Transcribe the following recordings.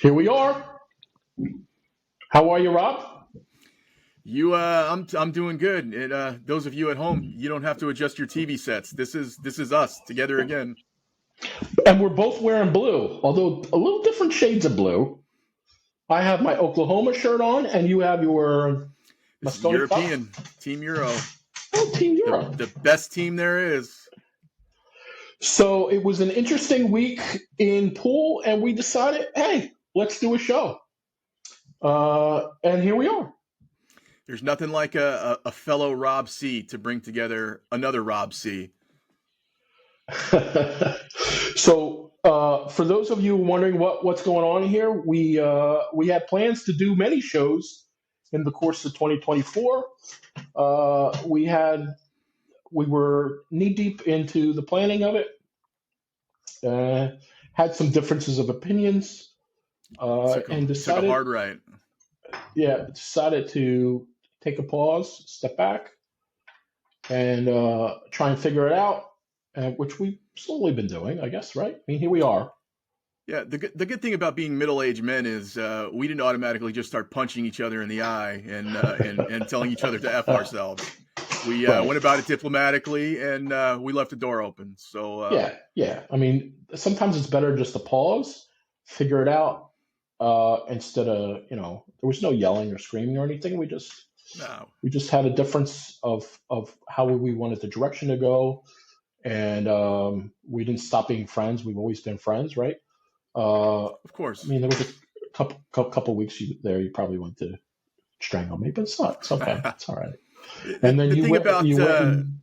Here we are. How are you, Rob? I'm doing good. Those of you at home, you don't have to adjust your TV sets. This is us together again. And we're both wearing blue, although a little different shades of blue. I have my Oklahoma shirt on, and you have your This is Moscone Cup. European Team Euro, Oh, Team the Europe. the best team there is. So it was an interesting week in pool, and we decided, hey, let's do a show. And here we are. There's nothing like a fellow Rob C to bring together another Rob C. So, for those of you wondering what's going on here, we had plans to do many shows in the course of 2024. We were knee deep into the planning of it. Had some differences of opinions, and Took a decided, hard right. decided to take a pause, step back, and try and figure it out, which we've slowly been doing, I guess, right? I mean, here we are. Yeah, the good thing about being middle-aged men is we didn't automatically just start punching each other in the eye and telling each other to F ourselves. We Right. went about it diplomatically, and we left the door open. So Yeah. I mean, sometimes it's better just to pause, figure it out, instead of, there was no yelling or screaming or anything. We no, just had a difference of how we wanted the direction to go, and we didn't stop being friends. We've always been friends, right? of course. I mean, there was a couple weeks you probably went to strangle me, but it's okay. It's all right. And then The you thing went about you went and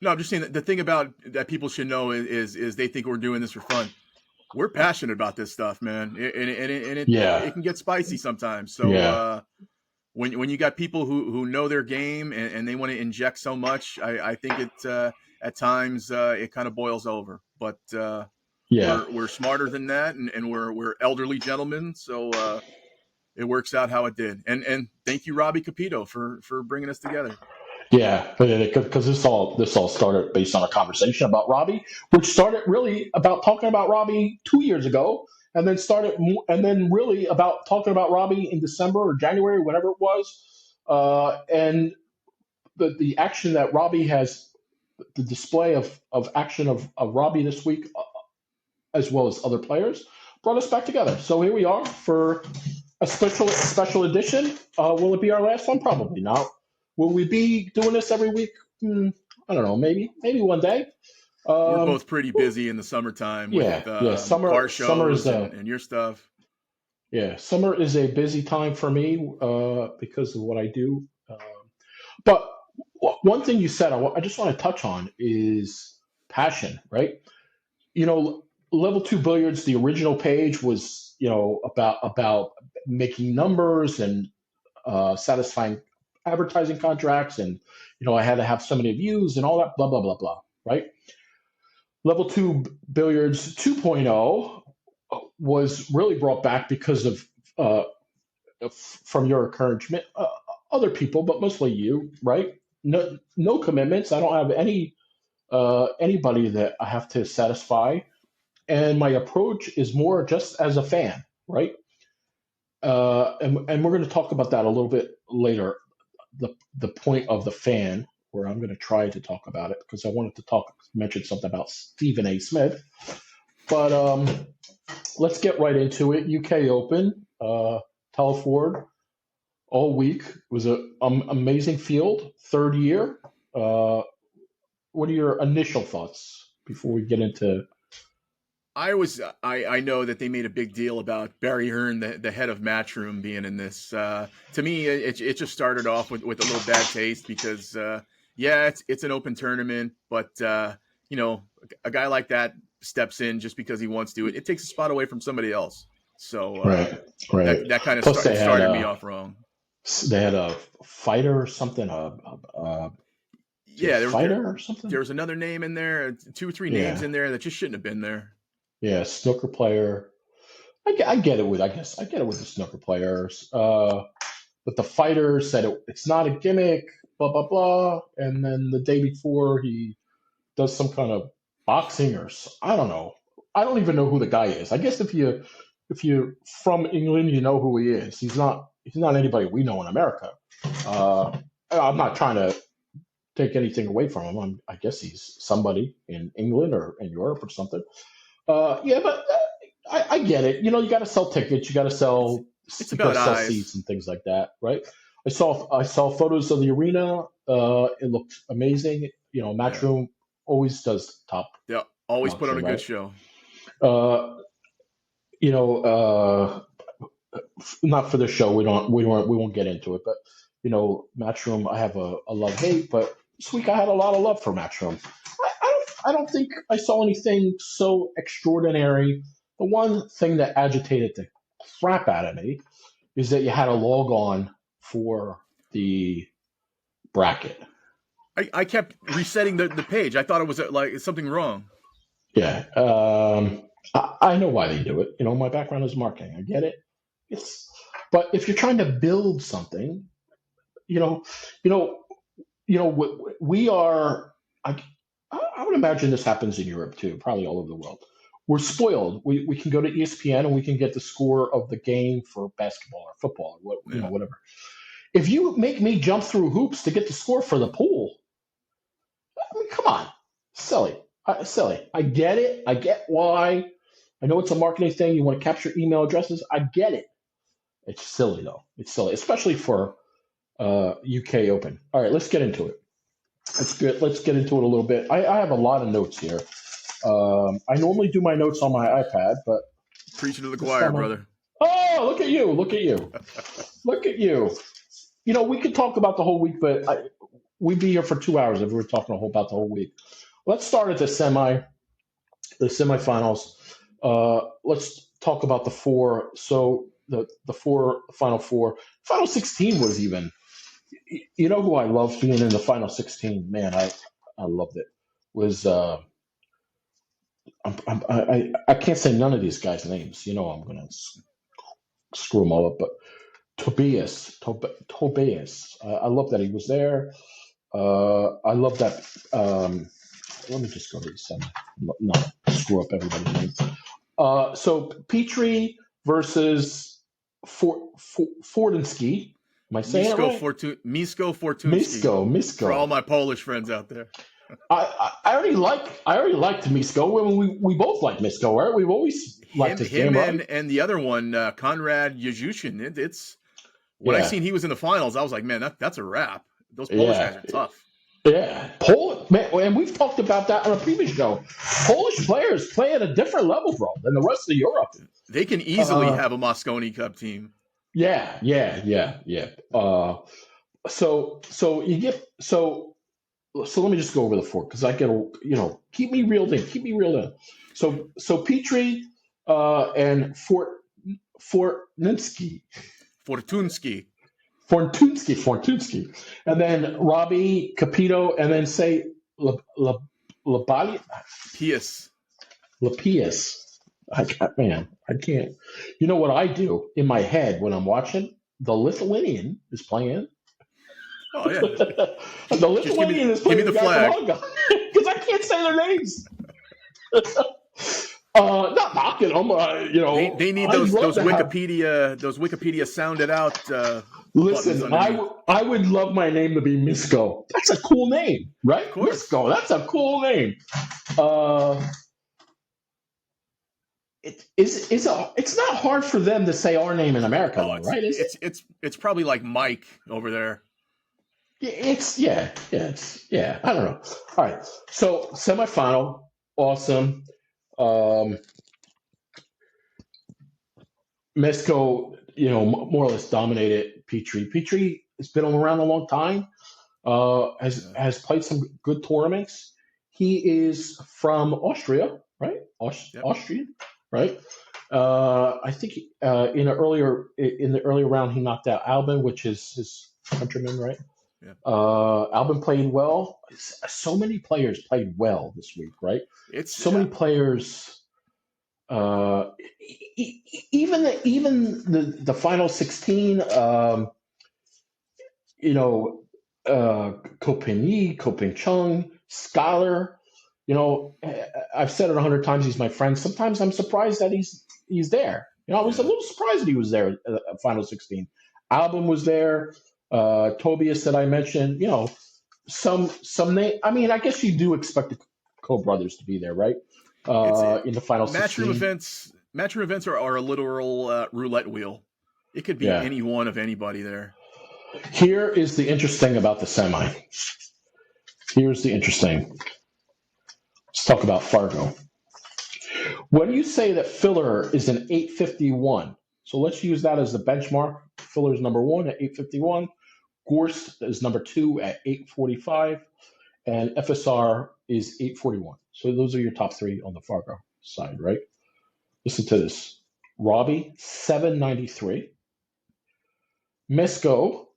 no, I'm just saying that the thing about that people should know is they think we're doing this for fun. We're passionate about this stuff, man, and it yeah, can get spicy sometimes. So yeah, when you got people who know their game and they want to inject so much, I think it at times it kind of boils over. But yeah. we're smarter than that, and we're elderly gentlemen, so it works out how it did. And thank you, Robbie Capito, for bringing us together. Yeah, because this all started based on a conversation about Robbie, which started really about talking about Robbie 2 years ago, and then really about talking about Robbie in December or January, whatever it was, and the action that Robbie has, the display of action of Robbie this week, as well as other players, brought us back together. So here we are for a special edition. Will it be our last one? Probably not. Will we be doing this every week? I don't know. Maybe one day. We're Um, both pretty busy in the summertime with yeah. car Summer is shows and your stuff. summer is a busy time for me, because of what I do. But one thing you said, I just want to touch on is passion, right? You know, Level 2 Billiards, the original page was, about making numbers and satisfying advertising contracts, and I had to have so many views and all that, blah blah blah blah, right? Level 2 Billiards 2.0 was really brought back because uh, from your encouragement, other people, but mostly you, right? No commitments. I don't have anybody that I have to satisfy, and my approach is more just as a fan, right? And we're going to talk about that a little bit later. The point of the fan, where I'm going to try to talk about it because I wanted to mention something about Stephen A. Smith. But let's get right into it. UK Open, Telford, all week. It was an amazing field, third year. What are your initial thoughts before we get into? I know that they made a big deal about Barry Hearn, the head of Matchroom, being in this. To me, it just started off with a little bad taste because yeah, it's an open tournament, but a guy like that steps in just because he wants to. It takes a spot away from somebody else. So Right. that kind of Plus, started me off wrong. they had a fighter or something, Yeah, fighter or something. there was another name in there, two or three names Yeah, in there that just shouldn't have been there. yeah, snooker player. I get it with, I guess I get it with the snooker players. But the fighter said it's not a gimmick, blah blah blah, and then the day before he does some kind of boxing I don't know. I don't even know who the guy is. I guess if you if you're from England, you know who he is. He's not anybody we know in America. I'm not trying to take anything away from him. I guess he's somebody in England or in Europe or something. Yeah, but I get it. You got to sell tickets. You got to It's sell it's about seats eyes. and things like that, right? I saw photos of the arena. It looked amazing. Yeah, Matchroom always does top they always put on notcher, a good right? show. Uh, you know, not for the show. We won't get into it, but Matchroom. I have a love hate, but this week I had a lot of love for Matchroom. I don't think I saw anything so extraordinary. The one thing that agitated the crap out of me is that you had to log on for the bracket. I kept resetting the page. I thought it was like something wrong. Yeah, I know why they do it. My background is marketing. I get it. It's but if you're trying to build something, you know, you know, we are. I would imagine this happens in Europe too, probably all over the world. We're spoiled. We can go to ESPN and we can get the score of the game for basketball or football or Yeah. whatever. If you make me jump through hoops to get the score for the pool, I mean, come on, silly, silly. I get it. I get why. I know it's a marketing thing. You want to capture email addresses. I get it. It's silly though. It's silly, especially for UK Open. All right, let's get into it. Let's get into it a little bit. I have a lot of notes here. I normally do my notes on my iPad, but Preaching to the this choir, time brother. oh, look at you! Look at you! Look at you! We could talk about the whole week, but we'd be here for 2 hours if we were talking about the whole week. Let's start at the semifinals. Let's talk about the four. So the final four. Final 16 was even. You know who I loved being in the final 16? Man, I loved it. Was I can't say none of these guys' names. I'm gonna screw them all up. But Tobias. I love that he was there. I love that. Let me just go to the semi. Not screw up everybody's names. So Petrie versus Fortinsky. Am I saying it right? Misko Fortunski. For all Misko. my Polish friends out there. I already liked Misko. We both like Misko, right? We've always liked his Him game, right? and the other one, Konrad Yuzushin. It's when I Yeah, seen he was in the finals, I was like, man, that's a wrap. Those Polish guys yeah, are tough. yeah. Man, and we've talked about that on a previous show. Polish players play at a different level, bro, than the rest of Europe. They can easily Uh, have a Mosconi Cup team. yeah, yeah, yeah, yeah. So you get so let me just go over the four because I get keep me reeled in, keep me reeled in. So Petrie and Fortnitsky, Fortunski. Fortunsky, and then Robbie Capito, and then say Labali Pius. Lapius. Man, I can't. You know what I do in my head when I'm watching? The Lithuanian is playing. Oh yeah. The Just give Lithuanian is me playing the the guy from flag. Hong Kong because I can't say their names. Not knocking them. They need I'd those love to have. Wikipedia sounded out buttons Listen, underneath. I would love my name to be Misko. That's a cool name, right? Of course. Misko. That's a cool name. Uh, it's not hard for them to say our name in America, Oh, though, right? Is it? it's probably like Mike over there. Yeah. I don't know. All right. So semifinal, awesome. Um, Mexico, more or less dominated Petrie. Petrie has been around a long time. Has Yeah. has played some good tournaments. He is from Austria, right? Yep. Austrian, right? I think in the earlier round he knocked out Albin, which is his countryman, right? Yeah. Albin played well. So many players played well this week, right? It's So many players. Even the final 16. Kopin Chung, Scholar. I've said it 100 times. He's my friend. Sometimes I'm surprised that he's there. I was a Yeah. little surprised that he was there at Final 16. Album was there. Tobias that I mentioned. Some name. I mean, I guess you do expect the Cole brothers to be there, right? It's In the Final matchroom 16. events. Matchroom events are a literal roulette wheel. It could be Yeah. any one of anybody there. Here is the interesting about the semi. Here's the interesting. Let's talk about Fargo. When you say that filler is an 851, so let's use that as the benchmark. Filler is number one at 851. Gorse is number two at 845. And FSR is 841. So those are your top three on the Fargo side, right? Listen to this. Robbie, 793. Mesco,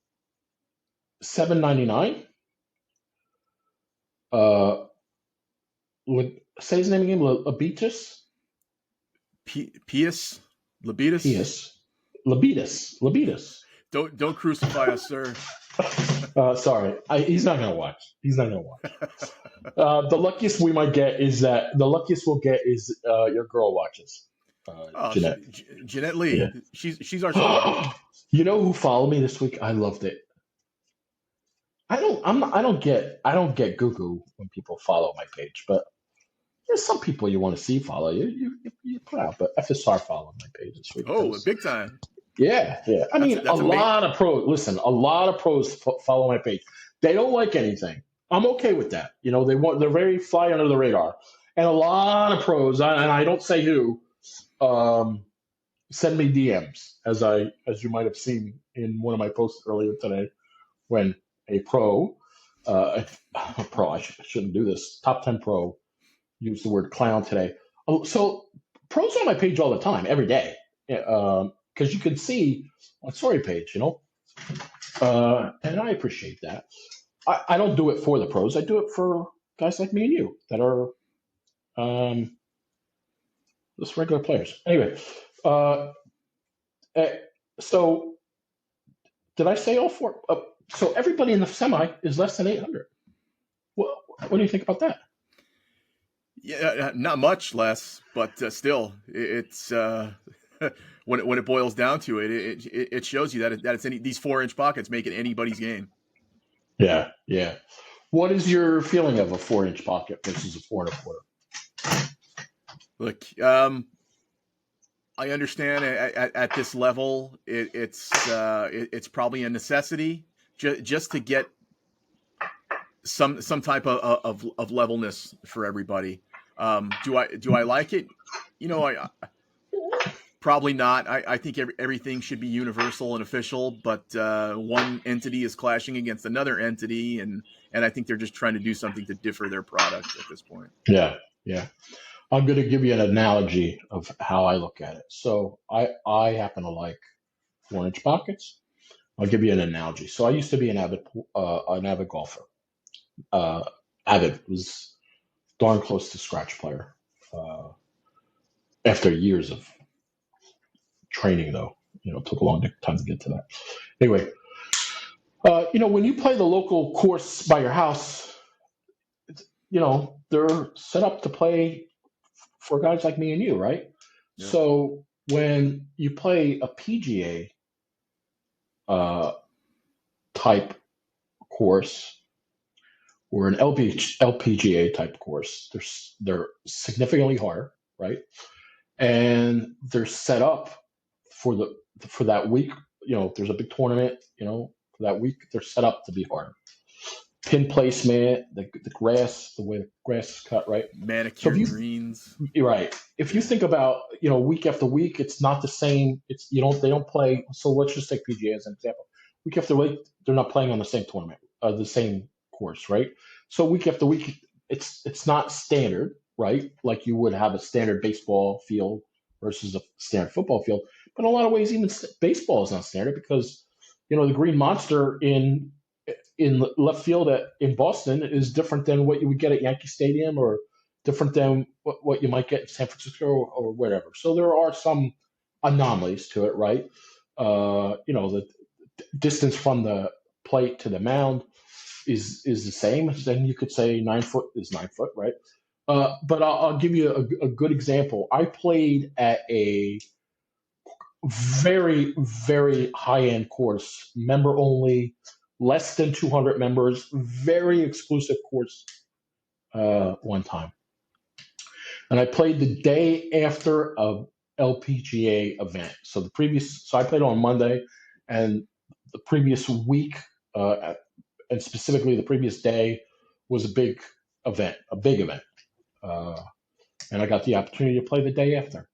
799. Uh, say his name again. Abitus? Pius? Labitus? Pius. Labitus. Don't crucify us, sir. Sorry, he's not gonna watch. He's not gonna watch. The luckiest we'll get is your girl watches. Jeanette. Jeanette Lee. Yeah. She's our star. You know who followed me this week? I loved it. I don't get goo when people follow my page, but there's some people you want to see follow you put out. But FSR followed my page this week. Oh, big time. Yeah. I mean, a lot of pros. Listen, a lot of pros follow my page. They don't like anything. I'm okay with that. They're very fly under the radar, and a lot of pros, and I don't say who, send me DMs as you might have seen in one of my posts earlier today, when a pro, I shouldn't do this. Top 10 pro used the word clown today. So pros on my page all the time, every day. Because you can see on story page, and I appreciate that. I don't do it for the pros. I do it for guys like me and you that are just regular players. Anyway, so did I say all four? So everybody in the semi is less than 800. What do you think about that? Yeah, not much less, but still, it's when it boils down to it, it shows you that it's these 4-inch pockets make it anybody's game. Yeah. What is your feeling of a 4-inch pocket versus a 4 1/4? Look, I understand at this level, it's probably a necessity just to get some type of levelness for everybody. Do I like it? I probably not. I think everything should be universal and official, but one entity is clashing against another entity, and I think they're just trying to do something to differ their product at this point. Yeah. I'm going to give you an analogy of how I look at it. So I happen to like 4-inch pockets. I'll give you an analogy. So I used to be an avid golfer. Avid was darn close to scratch player. After years of training, though, it took a long time to get to that. Anyway, when you play the local course by your house, they're set up to play for guys like me and you, right? Yeah. So when you play a PGA type course or an LPGA type course, they're significantly harder, right? And they're set up for that week. If there's a big tournament, for that week, they're set up to be harder. Pin placement, the grass, the way the grass is cut, right? Manicured greens. Right. If you think about, week after week, it's not the same. They don't play. So let's just take PGA as an example. Week after week, they're not playing on the same tournament, the same course, right? So week after week, it's not standard, right? Like you would have a standard baseball field versus a standard football field. But in a lot of ways, even baseball is not standard because, the Green Monster in left field in Boston is different than what you would get at Yankee Stadium or different than what you might get in San Francisco or whatever. So there are some anomalies to it, right? The distance from the plate to the mound is the same. Then you could say 9 foot is 9 foot, right? But I'll give you a good example. I played at a very, very high-end course, member only, less than 200 members, very exclusive course one time. And I played the day after a LPGA event. So I played on Monday, and the previous week, and specifically the previous day, was a big event. Uh, and I got the opportunity to play the day after.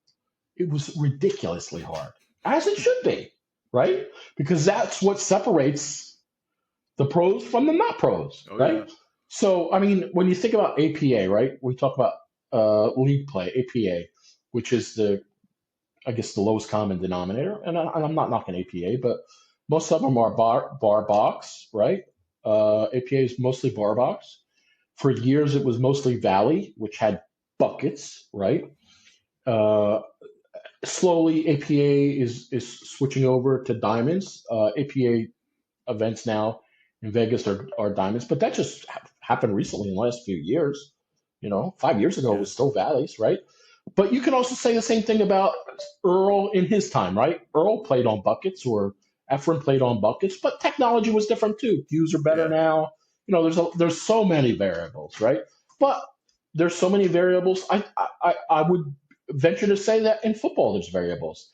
It was ridiculously hard, as it should be, right? Because that's what separates the pros from the not pros, Oh right? yeah. So, I mean, when you think about APA, right? We talk about league play, APA, which is I guess, the lowest common denominator. And I'm not knocking APA, but most of them are bar box, right? APA is mostly bar box. For years, it was mostly Valley, which had buckets, right? Uh, Slowly, APA is switching over to diamonds. APA events now in Vegas are diamonds, but that just happened recently in the last few years. 5 years ago it Yeah. was still valleys, right? But you can also say the same thing about Earl in his time, right? Earl played on buckets, or Efren played on buckets, but technology was different too. Views are better Yeah. now. There's so many variables, right? But there's so many variables. I would venture to say that in football there's variables.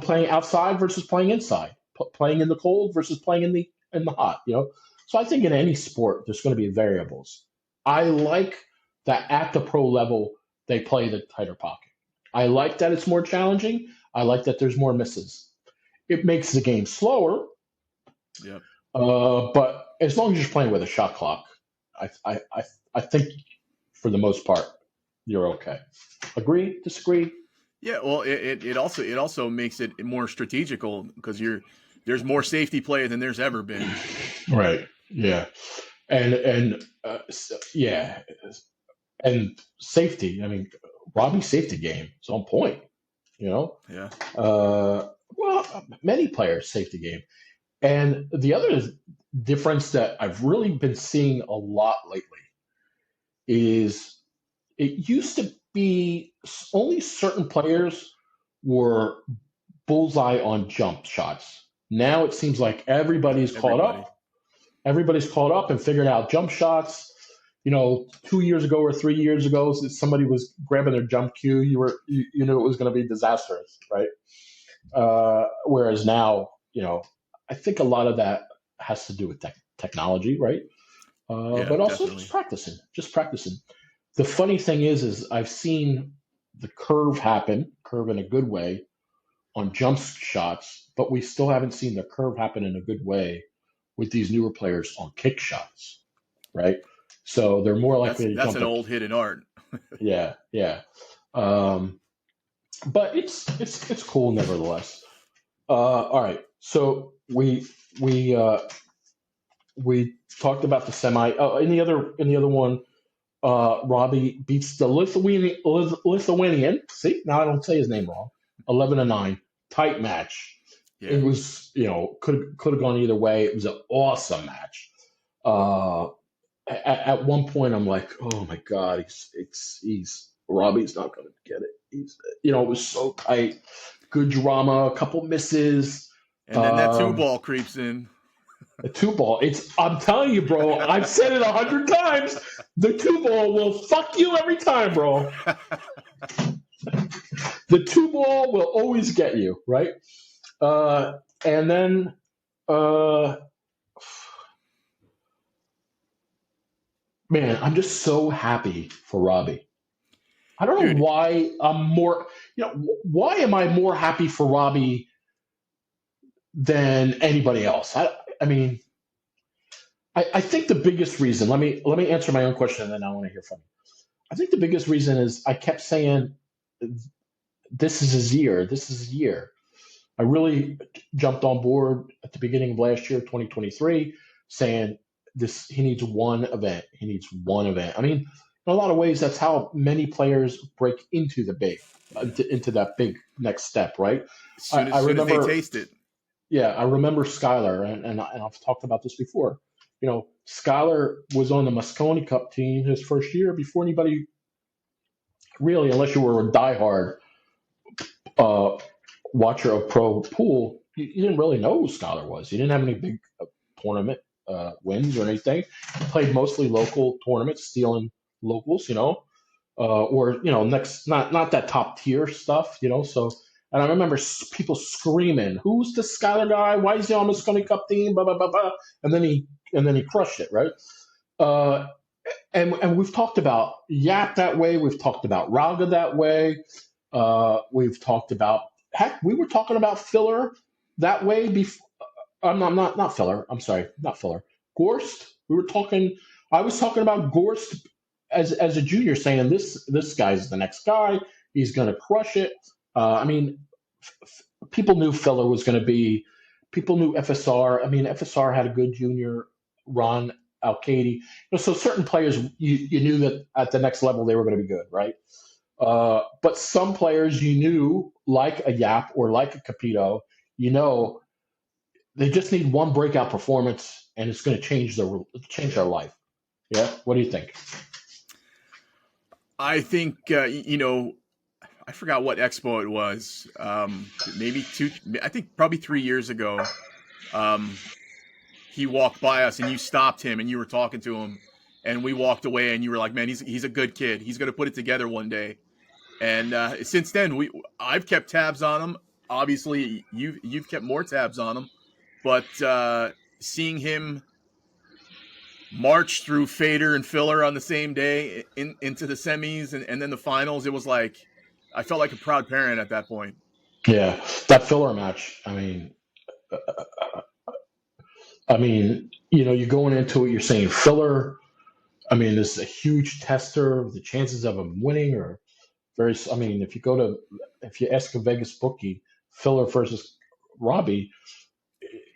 Playing outside versus playing inside, playing in the cold versus playing in the hot. So I think in any sport there's going to be variables. I like that at the pro level they play the tighter pocket. I like that it's more challenging. I like that there's more misses. It makes the game slower, Yep. but as long as you're playing with a shot clock, I think for the most part you're okay. Agree? Disagree? Yeah. Well, it also makes it more strategical because there's more safety play than there's ever been. Right. Yeah. And yeah, and safety. I mean, Robbie's safety game is on point. You know, Yeah. well, many players' safety game. And the other difference that I've really been seeing a lot lately is it used to be only certain players were bullseye on jump shots. Now it seems like everybody's caught Everybody. up. Everybody's caught up and figured out jump shots. 2 years ago or 3 years ago, if somebody was grabbing their jump cue, you knew it was going to be disastrous, right? Whereas now, I think a lot of that has to do with technology, right? Yeah. But also Definitely. just practicing. The funny thing is I've seen the curve in a good way on jump shots, but we still haven't seen the curve happen in a good way with these newer players on kick shots, right? So they're more That's likely to that's jump an the old hidden art. yeah, yeah. Um, but it's cool nevertheless. All right, so we talked about the semi. In the other one, Robbie beats the Lithuanian. See, now I don't say his name wrong. 11-9, tight match. It Yeah. was, could have gone either way. It was an awesome match. Uh, at one point, I'm like, oh my god, he's Robbie's not going to get it. It was so tight. Good drama, a couple misses. And then that two Um, ball creeps in. the two ball. I'm telling you, bro. I've said it 100 times. The two ball will fuck you every time, bro. The two ball will always get you, right? And then, man, I'm just so happy for Robbie. I don't know Dude. why I'm more. Why am I more happy for Robbie than anybody else? I mean, I think the biggest reason. Let me answer my own question, and then I want to hear from you. I think the biggest reason is I kept saying, "This is his year. This is his year." I really jumped on board at the beginning of last year, 2023, saying he needs one event. He needs one event. I mean, in a lot of ways, that's how many players break into that big next step, right? As I, soon I as soon as they remember, taste it. yeah, I remember Skylar, and I've talked about this before. Skylar was on the Moscone Cup team his first year before anybody really, unless you were a diehard uh, watcher of pro pool, you didn't really know who Skylar was. You didn't have any big tournament wins or anything. He played mostly local tournaments, stealing locals, or next not that top tier stuff, So, and I remember people screaming, "Who's the Skylar guy? Why is he on the Scully Cup team?" Blah blah blah blah. And then he crushed it, right? And we've talked about Yap that way. We've talked about Rauga that way. We've talked about we were talking about Filler that way before. Not Filler. I'm sorry, not Filler. Gorst. I was talking about Gorst as a junior, saying this guy's the next guy. He's going to crush it. People knew Filler was going to be. People knew FSR. FSR had a good junior run. Al-Kaidi. So certain players, you knew that at the next level they were going to be good, right? But some players you knew, like a Yap or like a Capito, they just need one breakout performance, and it's going to change their life. Yeah, what do you think? I think I forgot what expo it was. Maybe I think probably 3 years ago. He walked by us and you stopped him and you were talking to him, and we walked away and you were like, "Man, he's a good kid. He's going to put it together one day." And since then, I've kept tabs on him. Obviously, you've kept more tabs on him, but seeing him march through Fader and Filler on the same day into the semis and then the finals, it was like I felt like a proud parent at that point. Yeah, that Filler match. You're going into it, you're saying Filler. This is a huge tester. The chances of him winning are very. If you ask a Vegas bookie, Filler versus Robbie,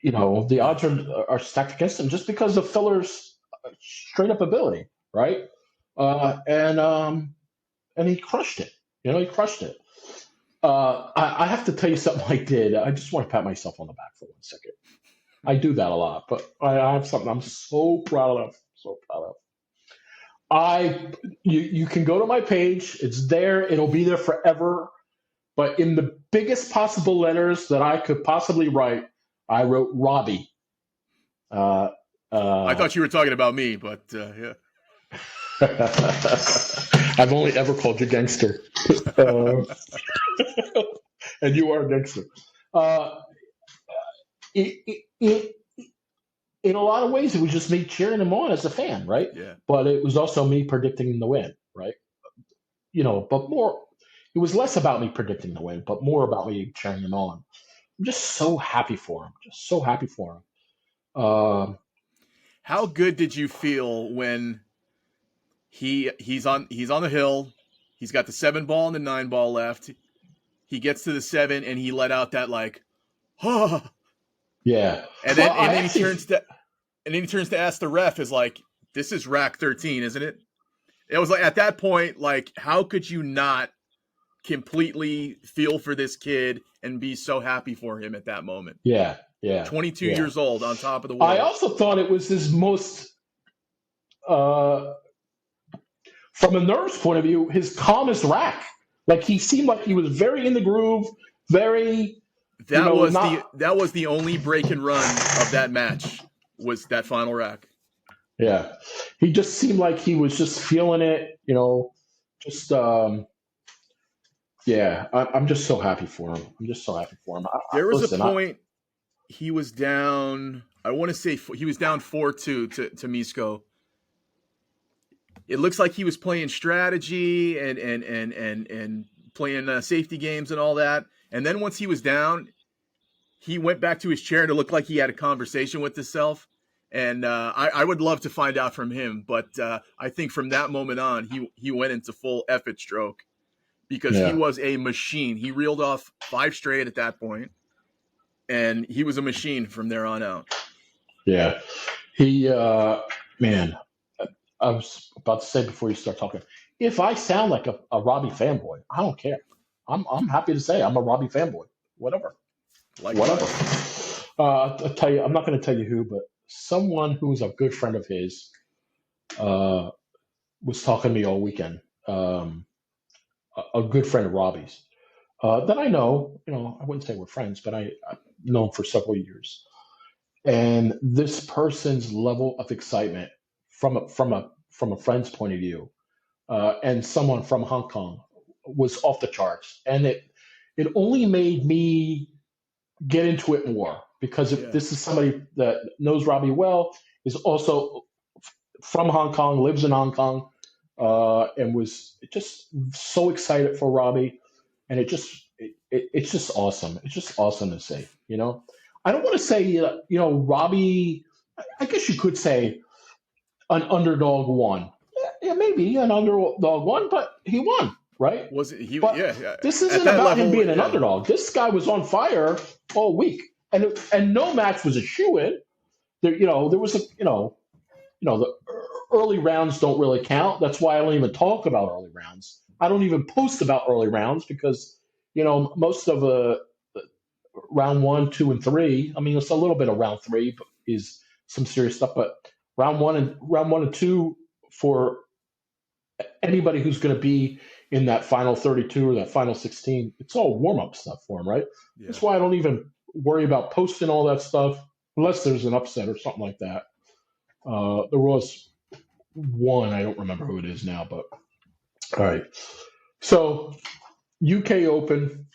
the odds are stacked against him just because of Filler's straight up ability, right? And he crushed it. He crushed it. I have to tell you something I did. I just want to pat myself on the back for 1 second. I do that a lot, but I have something I'm so proud of. So proud of. You can go to my page. It's there. It'll be there forever. But in the biggest possible letters that I could possibly write, I wrote Robbie. I thought you were talking about me, but yeah. I've only ever called you gangster. And you are a gangster. In a lot of ways, it was just me cheering him on as a fan, right? Yeah. But it was also me predicting the win, right? But more, it was less about me predicting the win, but more about me cheering him on. I'm just so happy for him. Just so happy for him. How good did you feel when he's on the hill? He's got the 7 ball and the 9 ball left. He gets to the 7 and he let out that like, huh. Yeah. And then he turns to ask the ref, is like, "This is rack 13, isn't it?" It was like at that point, like, how could you not completely feel for this kid and be so happy for him at that moment? Yeah. 22 years old on top of the world. I also thought it was his most, from a nerves point of view, his calmest rack. Like he seemed like he was very in the groove, very. That was the only break and run of that match, was that final rack. Yeah, he just seemed like he was just feeling it. Just yeah. I'm just so happy for him. There was a point he was down. I want to say he was down 4-2 to Misko. It looks like he was playing strategy and playing safety games and all that. And then once he was down, he went back to his chair to look like he had a conversation with himself. And I would love to find out from him. But I think from that moment on, he went into full effort stroke because he was a machine. He reeled off 5 straight at that point, and he was a machine from there on out. Yeah. He, man, I was about to say before you start talking, if I sound like a Robbie fanboy, I don't care. I'm happy to say I'm a Robbie fanboy. Whatever. Whatever. I'll tell you, I'm not going to tell you who, but someone who's a good friend of his was talking to me all weekend. A good friend of Robbie's. that I know. I wouldn't say we're friends, but I've known for several years. And this person's level of excitement from a friend's point of view, and someone from Hong Kong, was off the charts, and it only made me get into it more, because if Yeah. this is somebody that knows Robbie well, is also from Hong Kong, lives in Hong Kong, and was just so excited for Robbie, and it's just awesome. It's just awesome to see. I don't want to say Robbie. I guess you could say an underdog won. Yeah, maybe an underdog won, but he won, right? Was it he? But Yeah. this At isn't that about him level, being an yeah. underdog. This guy was on fire all week, and no match was a shoe in. There was the early rounds don't really count. That's why I don't even talk about early rounds. I don't even post about early rounds, because most of round one, two, and three. I mean, it's a little bit of round three, but is some serious stuff. But round one and two, for anybody who's going to be in that final 32 or that final 16, it's all warm up stuff for them, right? Yeah. That's why I don't even worry about posting all that stuff unless there's an upset or something like that. There was one, I don't remember who it is now, but all right. So UK Open,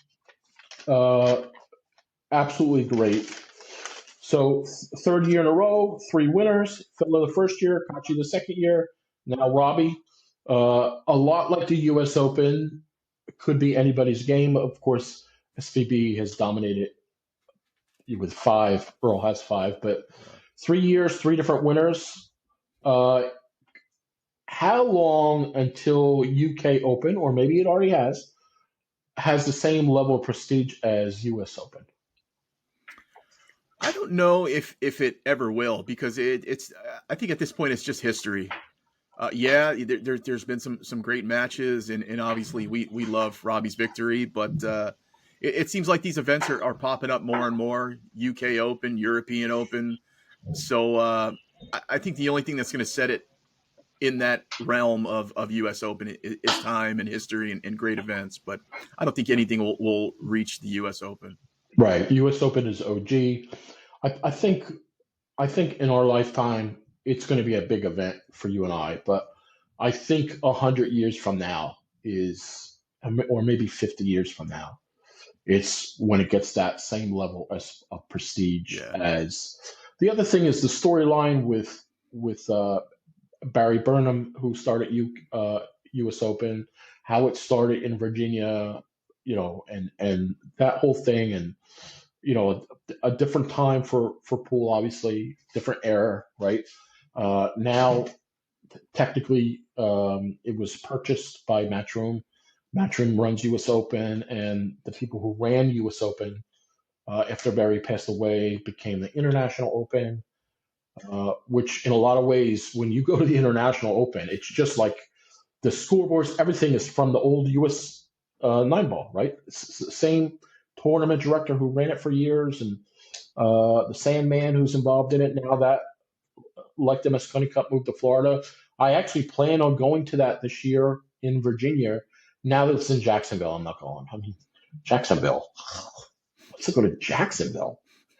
uh, absolutely great. So third year in a row, three winners. Phil the first year, Kachi the second year. Now Robbie. A lot like the U.S. Open, could be anybody's game. Of course, SVB has dominated with five. Earl has five, but Yeah. 3 years, three different winners. Uh, how long until UK Open, or maybe it already has the same level of prestige as U.S. Open? I don't know if it ever will, because it's. I think at this point it's just history. Yeah, there's been some great matches, and obviously we love Robbie's victory, but it seems like these events are popping up more and more. UK Open, European Open. So I think the only thing that's going to set it in that realm of US Open is time and history and great events. But I don't think anything will reach the US Open. Right. U.S. Open is OG. I think in our lifetime it's going to be a big event for you and I, but I think 100 years from now is, or maybe 50 years from now, it's when it gets that same level of prestige Yeah. as. The other thing is the storyline with Barry Burnham, who started U.S. Open, how it started in Virginia, and that whole thing, and a different time for pool, obviously different era, right? Now, technically, it was purchased by Matchroom. Matchroom runs U.S. Open, and the people who ran U.S. Open, after Barry passed away, became the International Open. Which, in a lot of ways, when you go to the International Open, it's just like the scoreboards, everything is from the old U.S. Nine Ball, right? It's the same tournament director who ran it for years, and the Sandman who's involved in it now, that, like the Mosconi Cup, moved to Florida. I actually plan on going to that this year in Virginia. Now that it's in Jacksonville, I'm not going. I mean, Jacksonville. Let's go to Jacksonville.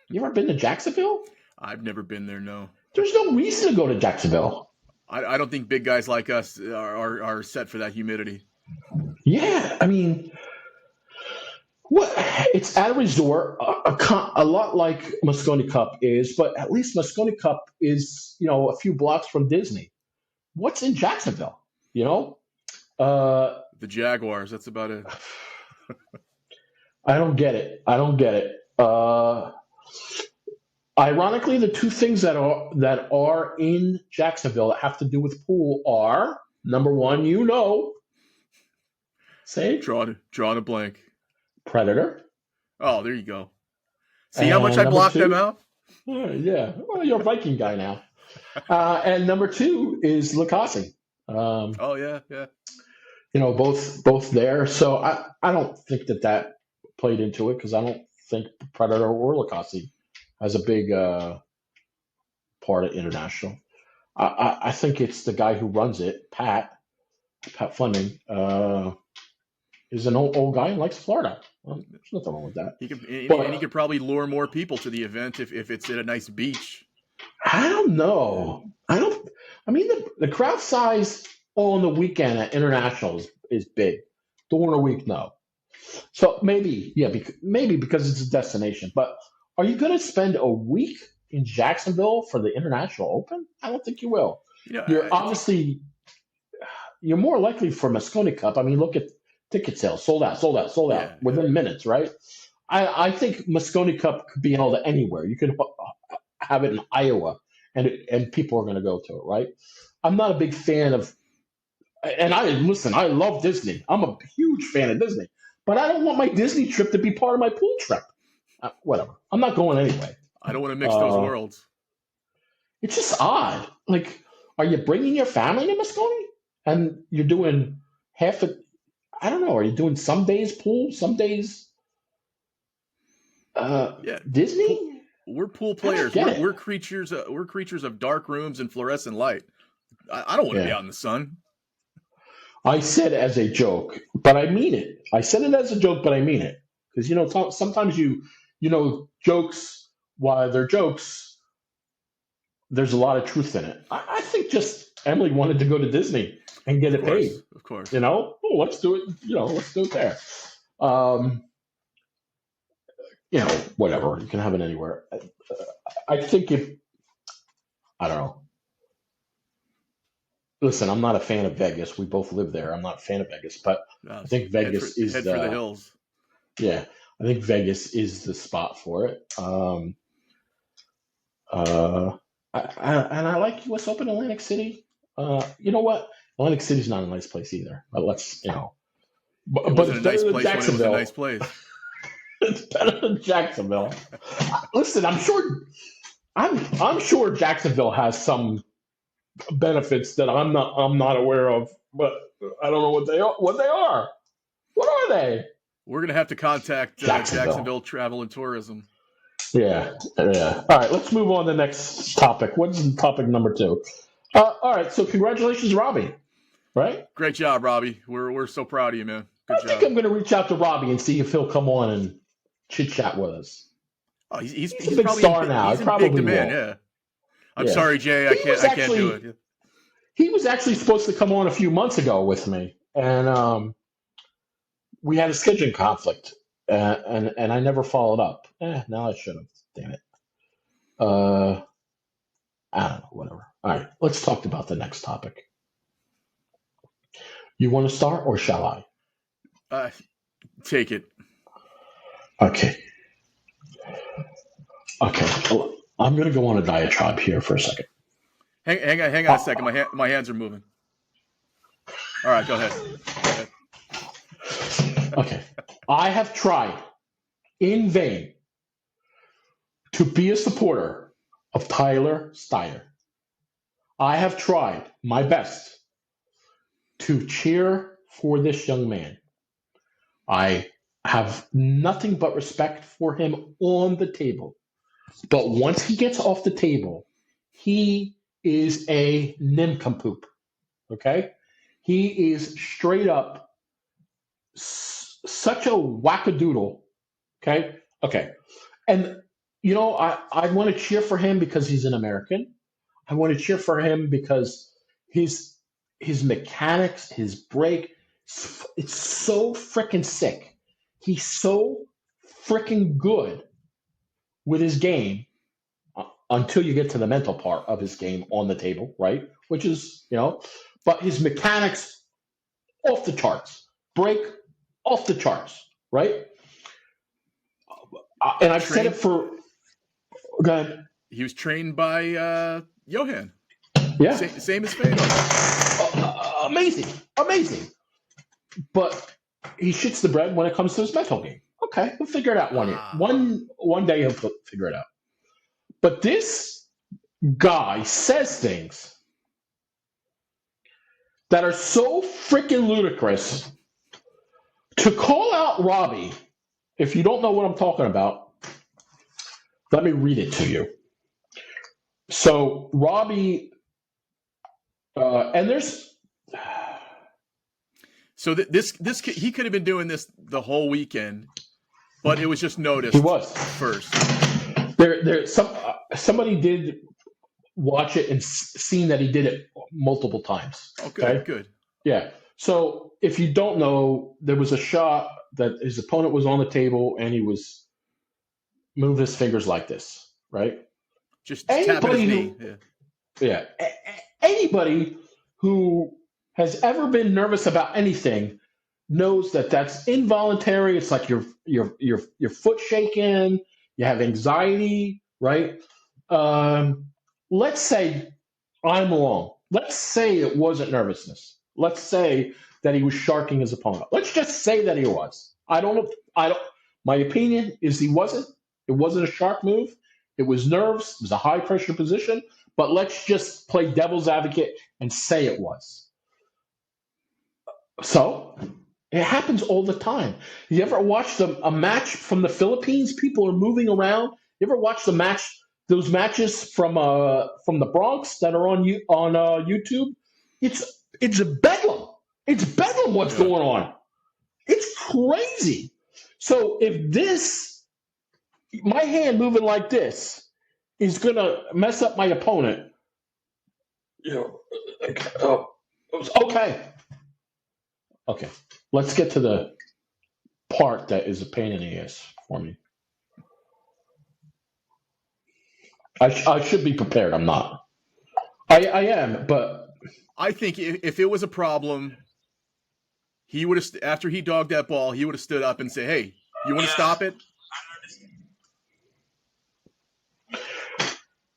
You ever been to Jacksonville? I've never been there. No. There's no reason to go to Jacksonville. I don't think big guys like us are set for that humidity. Yeah, I mean, what? It's at a resort, a lot like Mosconi Cup is, but at least Mosconi Cup is, a few blocks from Disney. What's in Jacksonville? You know, uh, The Jaguars. That's about it. I don't get it. I don't get it. Ironically, the two things that are in Jacksonville that have to do with pool are, number one, say Drawn a blank. Predator, Oh, there you go. See how much and I number blocked them two, out? yeah, well, you're a Viking guy now. And number two is Lacazette. Um, Oh yeah, yeah. both there. So I don't think that played into it, because I don't think Predator or Lacazette has a big part of international. I think it's the guy who runs it, Pat Fleming. is an old guy and likes Florida. Well, there's nothing wrong with that. He could, and he But could probably lure more people to the event if it's at a nice beach. I don't know. I mean, the crowd size on the weekend at International is big. During the week, no. So maybe, yeah, maybe because it's a destination. But are you going to spend a week in Jacksonville for the International Open? I don't think you will. You know, You're obviously you're more likely for Mosconi Cup. I mean, look at ticket sales, sold out yeah, within minutes, right? I think Mosconi Cup could be held anywhere. You could have it in Iowa, and people are going to go to it, right? I'm not a big fan of, and I love Disney. I'm a huge fan of Disney, but I don't want my Disney trip to be part of my pool trip. Whatever. I'm not going anyway. I don't want to mix those worlds. It's just odd. Like, are you bringing your family to Mosconi? And you're doing half a, I don't know, are you doing some days pool, some days Yeah, Disney? we're pool players. We're creatures. We're creatures of dark rooms and fluorescent light. I don't want to be out in the sun. I said as a joke, but I mean it. I said it as a joke, but I mean it. Because, sometimes jokes, while they're jokes, there's a lot of truth in it. I think just Emily wanted to go to Disney and get it paid. Of course. Let's do it. Let's do it there. Whatever. You can have it anywhere. I think I don't know. Listen, I'm not a fan of Vegas. We both live there. I'm not a fan of Vegas, but I think Vegas is head for the hills. Yeah, I think Vegas is the spot for it. And I like U.S. Open Atlantic City. You know what? Atlantic City's not a nice place either. But let's, but it's better than Jacksonville. It was a nice place. It's better than Jacksonville. Listen, I'm sure Jacksonville has some benefits that I'm not aware of, but I don't know what they are. What are they? We're gonna have to contact Jacksonville Travel and Tourism. Yeah. All right, let's move on to the next topic. What's topic number 2? All right, so congratulations, Robbie. Right? Great job, Robbie. We're so proud of you, man. Good job. I think I'm going to reach out to Robbie and see if he'll come on and chit chat with us. Oh, he's a big star now. He's in big demand. Yeah. I'm sorry, Jay. I can't do it. He was actually supposed to come on a few months ago with me, and we had a scheduling conflict, and I never followed up. Now I should have. Damn it. I don't know. Whatever. All right. Let's talk about the next topic. You want to start, or shall I? Take it. Okay. I'm going to go on a diatribe here for a second. Hang on a second. My hands are moving. All right, go ahead. Okay. I have tried in vain to be a supporter of Tyler Steiner. I have tried my best to cheer for this young man. I have nothing but respect for him on the table. But once he gets off the table, he is a nincompoop. Okay? He is straight up such a wackadoodle. Okay? Okay. And, I want to cheer for him because he's an American. I want to cheer for him because his mechanics, his break, it's so freaking sick. He's so freaking good with his game until you get to the mental part of his game on the table, right? Which is, but his mechanics off the charts, break off the charts, right? And I've said it for. Go ahead. He was trained by Johan. Yeah. Same as Fedor. Amazing. But he shits the bread when it comes to his mental game. Okay, he'll figure it out one year. One day he'll figure it out. But this guy says things that are so freaking ludicrous. To call out Robbie, if you don't know what I'm talking about, let me read it to you. So Robbie, and there's So this he could have been doing this the whole weekend, but it was just He noticed was. first. Somebody did watch it and seen that he did it multiple times. Oh, good, Okay? good. Yeah. So if you don't know, there was a shot that his opponent was on the table and he was move his fingers like this, right? Just tapping his knee. Anybody who has ever been nervous about anything knows that that's involuntary. It's like your foot shaking, you have anxiety, right? Let's say I'm wrong. Let's say it wasn't nervousness. Let's say that he was sharking his opponent. Let's just say that he was. I don't. My opinion is he wasn't. It wasn't a shark move. It was nerves. It was a high pressure position. But let's just play devil's advocate and say it was. So it happens all the time. You ever watched a match from the Philippines? People are moving around. You ever watch those matches from the Bronx that are on YouTube? It's a bedlam. It's bedlam what's going on. It's crazy. So if my hand moving like this is gonna mess up my opponent, okay. Okay, let's get to the part that is a pain in the ass for me. I should be prepared. I'm not. I am, but I think if it was a problem, he would have, after he dogged that ball, he would have stood up and said, "Hey, you want to stop it?"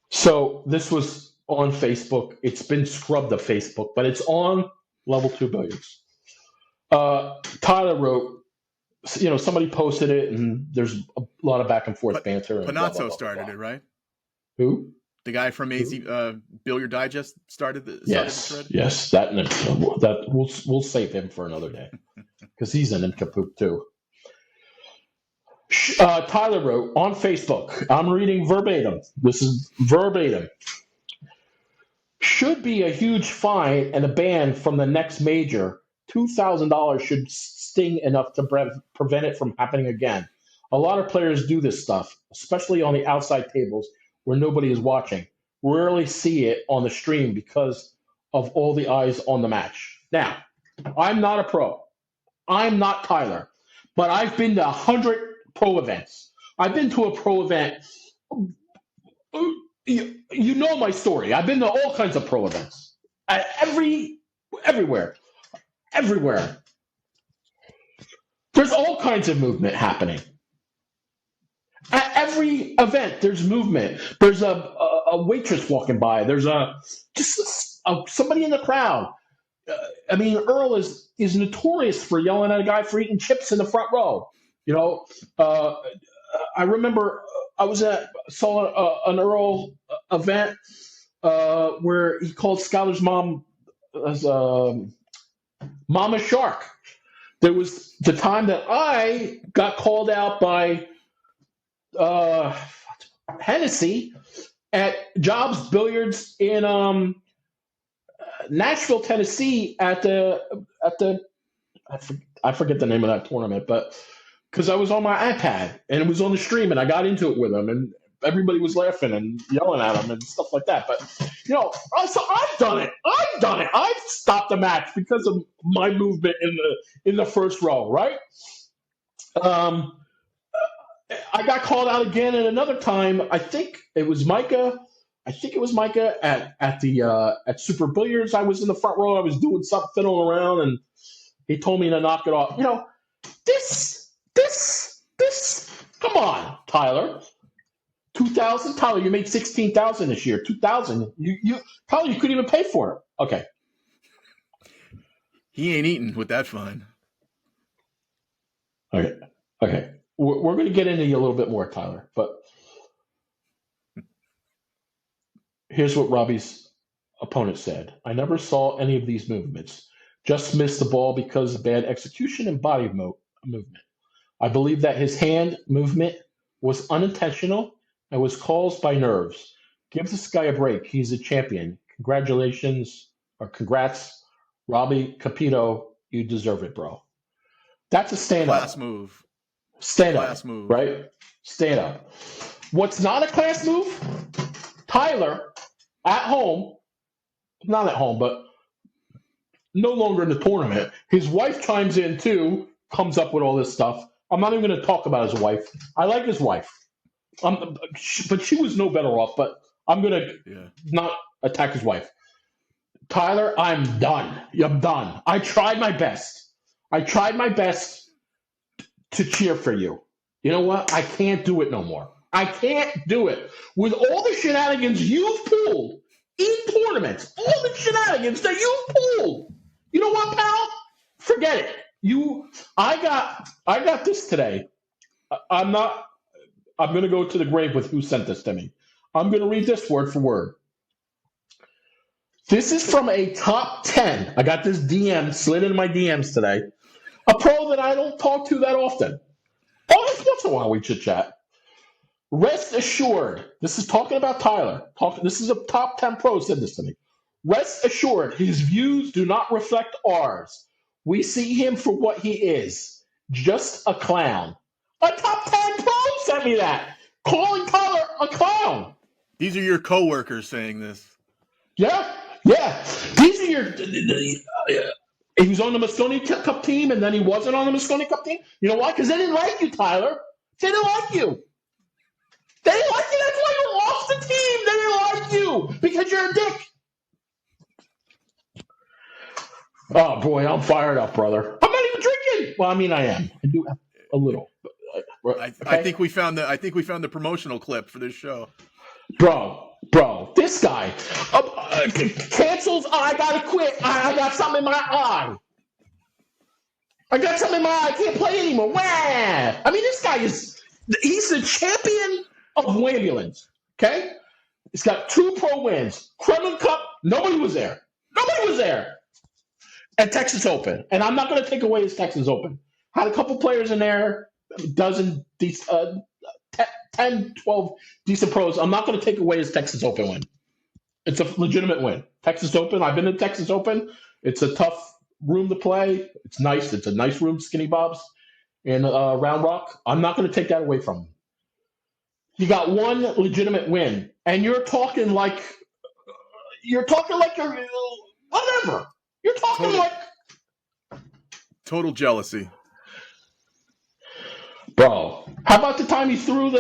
So this was on Facebook. It's been scrubbed to Facebook, but it's on Level2Billiards. Tyler wrote, somebody posted it, and there's a lot of back and forth banter. And Panazzo started it, right? Who? The guy from AZ Billiard Digest started the thread? Yes. That we'll save him for another day because he's an nincompoop too. Tyler wrote on Facebook, I'm reading verbatim. This is verbatim. Should be a huge fine and a ban from the next major. $2,000 should sting enough to prevent it from happening again. A lot of players do this stuff, especially on the outside tables where nobody is watching. Rarely see it on the stream because of all the eyes on the match. Now, I'm not a pro. I'm not Tyler, but I've been to 100 pro events. I've been to a pro event. You know my story. I've been to all kinds of pro events. Everywhere. There's all kinds of movement happening. At every event, there's movement. There's a waitress walking by. There's somebody in the crowd. Earl is notorious for yelling at a guy for eating chips in the front row. I remember I saw an Earl event where he called Skylar's mom as Mama Shark. There was the time that I got called out by Hennessy at Jobs Billiards in Nashville, Tennessee at the I forget the name of that tournament, but because I was on my iPad and it was on the stream and I got into it with him and everybody was laughing and yelling at him and stuff like that. But so I've done it. I've stopped the match because of my movement in the first row, right? I got called out again at another time. I think it was Micah at Super Billiards. I was in the front row. I was doing something, fiddling around, and he told me to knock it off. This. Come on, Tyler. 2,000, Tyler. You made 16,000 this year. 2,000. Tyler, you couldn't even pay for it. Okay. He ain't eating with that fine. Okay. We're going to get into you a little bit more, Tyler, but here's what Robbie's opponent said. I never saw any of these movements. Just missed the ball because of bad execution and body movement. I believe that his hand movement was unintentional and was caused by nerves. Give this guy a break. He's a champion. Congrats, Robbie Capito You deserve it, bro. That's a stand Class up. move. Stand Class up, move. right? Stand up. What's not a class move? Tyler at home, not at home, but no longer in the tournament. His wife chimes in too, comes up with all this stuff. I'm not even going to talk about his wife. I like his wife, but she was no better off. But I'm going to not attack his wife. Tyler, I'm done. I'm done. I tried my best. I tried my best to cheer for you. You know what? I can't do it no more. I can't do it. With all the shenanigans you've pulled in tournaments, all the shenanigans that you've pulled, you know what, pal? Forget it. I got this today. I'm going to go to the grave with who sent this to me. I'm going to read this word for word. This is from a top 10. I got this DM slid into my DMs today. A pro that I don't talk to that often. Once in a while we chit chat. Rest assured, this is talking about Tyler. This is a top 10 pro said this to me. Rest assured, his views do not reflect ours. We see him for what he is, just a clown. A top 10 pro sent me that, calling Tyler a clown. These are your coworkers saying this. Yeah. These are your. He was on the Moscone Cup team, and then he wasn't on the Moscone Cup team. You know why? Because they didn't like you, Tyler. They didn't like you. They didn't like you. That's why you lost the team. They didn't like you because you're a dick. Oh boy, I'm fired up, brother. I'm not even drinking. Well, I mean, I am. I do have a little. Okay? I think we found the promotional clip for this show. Bro, this guy cancels. I gotta quit. I got something in my eye. I can't play anymore. Wah! I mean, this guy he's the champion of Wambulance. Okay? He's got 2 pro wins. Kremlin Cup, nobody was there. And Texas Open. And I'm not going to take away his Texas Open. Had a couple players in there, a dozen, 10, 12 decent pros. I'm not going to take away his Texas Open win. It's a legitimate win. Texas Open, I've been to Texas Open. It's a tough room to play. It's nice. It's a nice room, Skinny Bob's in Round Rock. I'm not going to take that away from him. You got one legitimate win, and you're talking like you're whatever. You're talking like total jealousy. Bro, how about the time he threw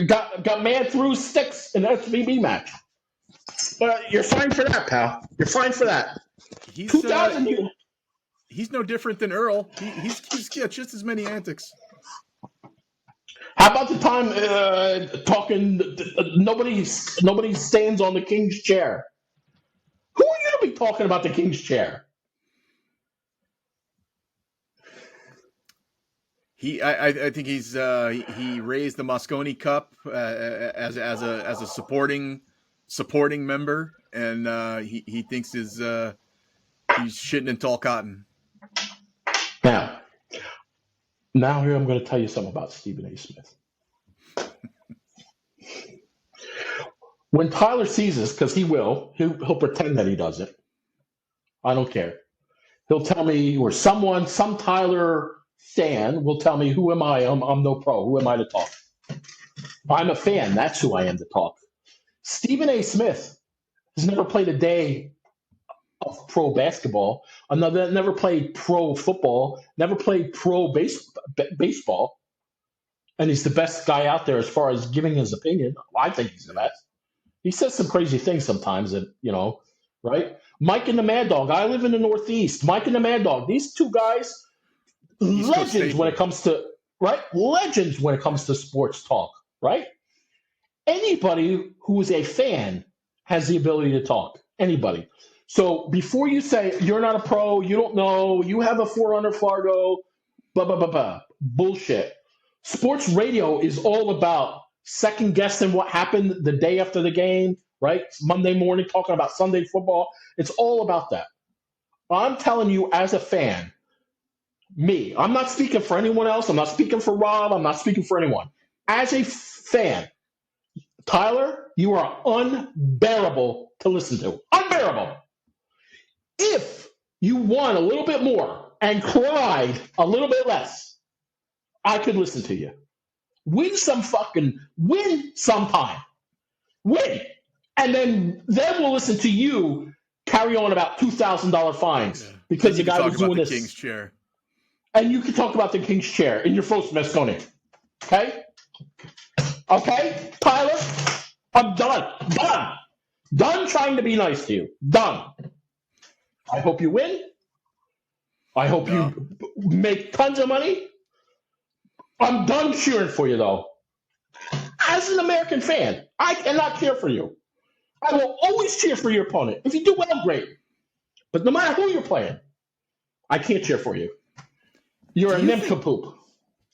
got man through sticks in the SVB match? You're fine for that, pal. You're fine for that. He's 2000. He's no different than Earl. He's got just as many antics. How about the time talking? Nobody stands on the king's chair. Who are you to be talking about the king's chair? I think he raised the Moscone Cup as a supporting member, and he thinks he's shitting in tall cotton. Now here I'm going to tell you something about Stephen A. Smith. When Tyler sees this, because he'll pretend that he doesn't. I don't care. He'll tell me, or some Tyler fan will tell me, who am I? I'm no pro. Who am I to talk? I'm a fan. That's who I am to talk. Stephen A. Smith has never played a day of pro basketball. Never played pro football. Never played pro baseball. And he's the best guy out there as far as giving his opinion. I think he's the best. He says some crazy things sometimes that, right? Mike and the Mad Dog. I live in the Northeast. Mike and the Mad Dog. These two guys, legends when it comes to, right? Legends when it comes to sports talk, right? Anybody who is a fan has the ability to talk. Anybody. So before you say you're not a pro, you don't know, you have a 400 Fargo, blah, blah, blah, blah. Bullshit. Sports radio is all about second guessing what happened the day after the game, right? Monday morning talking about Sunday football. It's all about that. I'm telling you as a fan, I'm not speaking for anyone else. I'm not speaking for Rob. I'm not speaking for anyone. As a fan, Tyler, you are unbearable to listen to. Unbearable. If you won a little bit more and cried a little bit less, I could listen to you. Win sometime. Win. And then we'll listen to you carry on about $2,000 fines because the guy was doing this. King's chair. And you can talk about the King's chair in your first Moscone. Okay? Okay? Tyler, I'm done. Done. Done trying to be nice to you. Done. I hope you win. I hope you make tons of money. I'm done cheering for you, though. As an American fan, I cannot cheer for you. I will always cheer for your opponent. If you do well, great. But no matter who you're playing, I can't cheer for you. You're a nincompoop.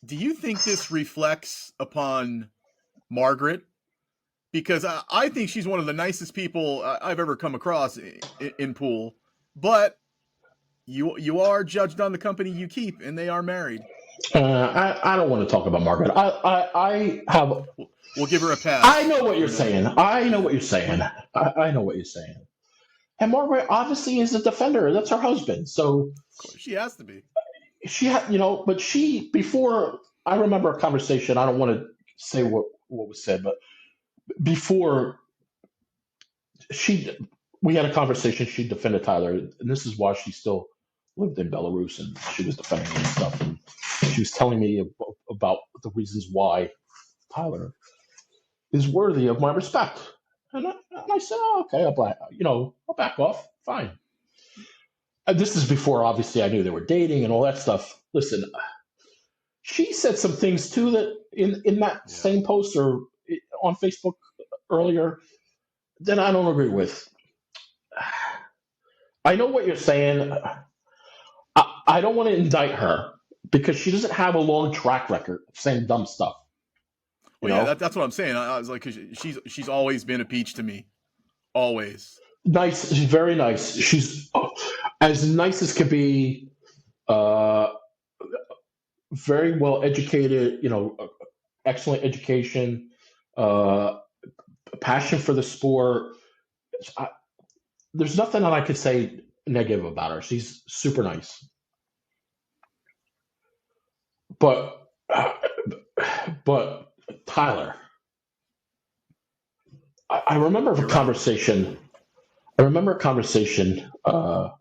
Do you think this reflects upon Margaret? Because I think she's one of the nicest people I've ever come across in pool. But you are judged on the company you keep, and they are married. I don't want to talk about Margaret. I have. We'll give her a pass. I know what you're saying. I know what you're saying. And Margaret obviously is a defender. That's her husband. So she has to be. She had, but before I remember a conversation. I don't want to say what was said, but before we had a conversation. She defended Tyler, and this is why she still lived in Belarus, and she was defending him and stuff. And she was telling me about the reasons why Tyler is worthy of my respect. And I said, oh, okay, I'll back off. Fine. And this is before, obviously, I knew they were dating and all that stuff. Listen, she said some things, too, that in that same post or on Facebook earlier that I don't agree with. I know what you're saying. I don't want to indict her because she doesn't have a long track record of saying dumb stuff. Well, that's what I'm saying. I was like, 'cause she's always been a peach to me, always. Nice, she's very nice. She's as nice as could be. Very well educated. Excellent education. Passion for the sport. There's nothing that I could say negative about her. She's super nice. But Tyler, I remember a conversation. I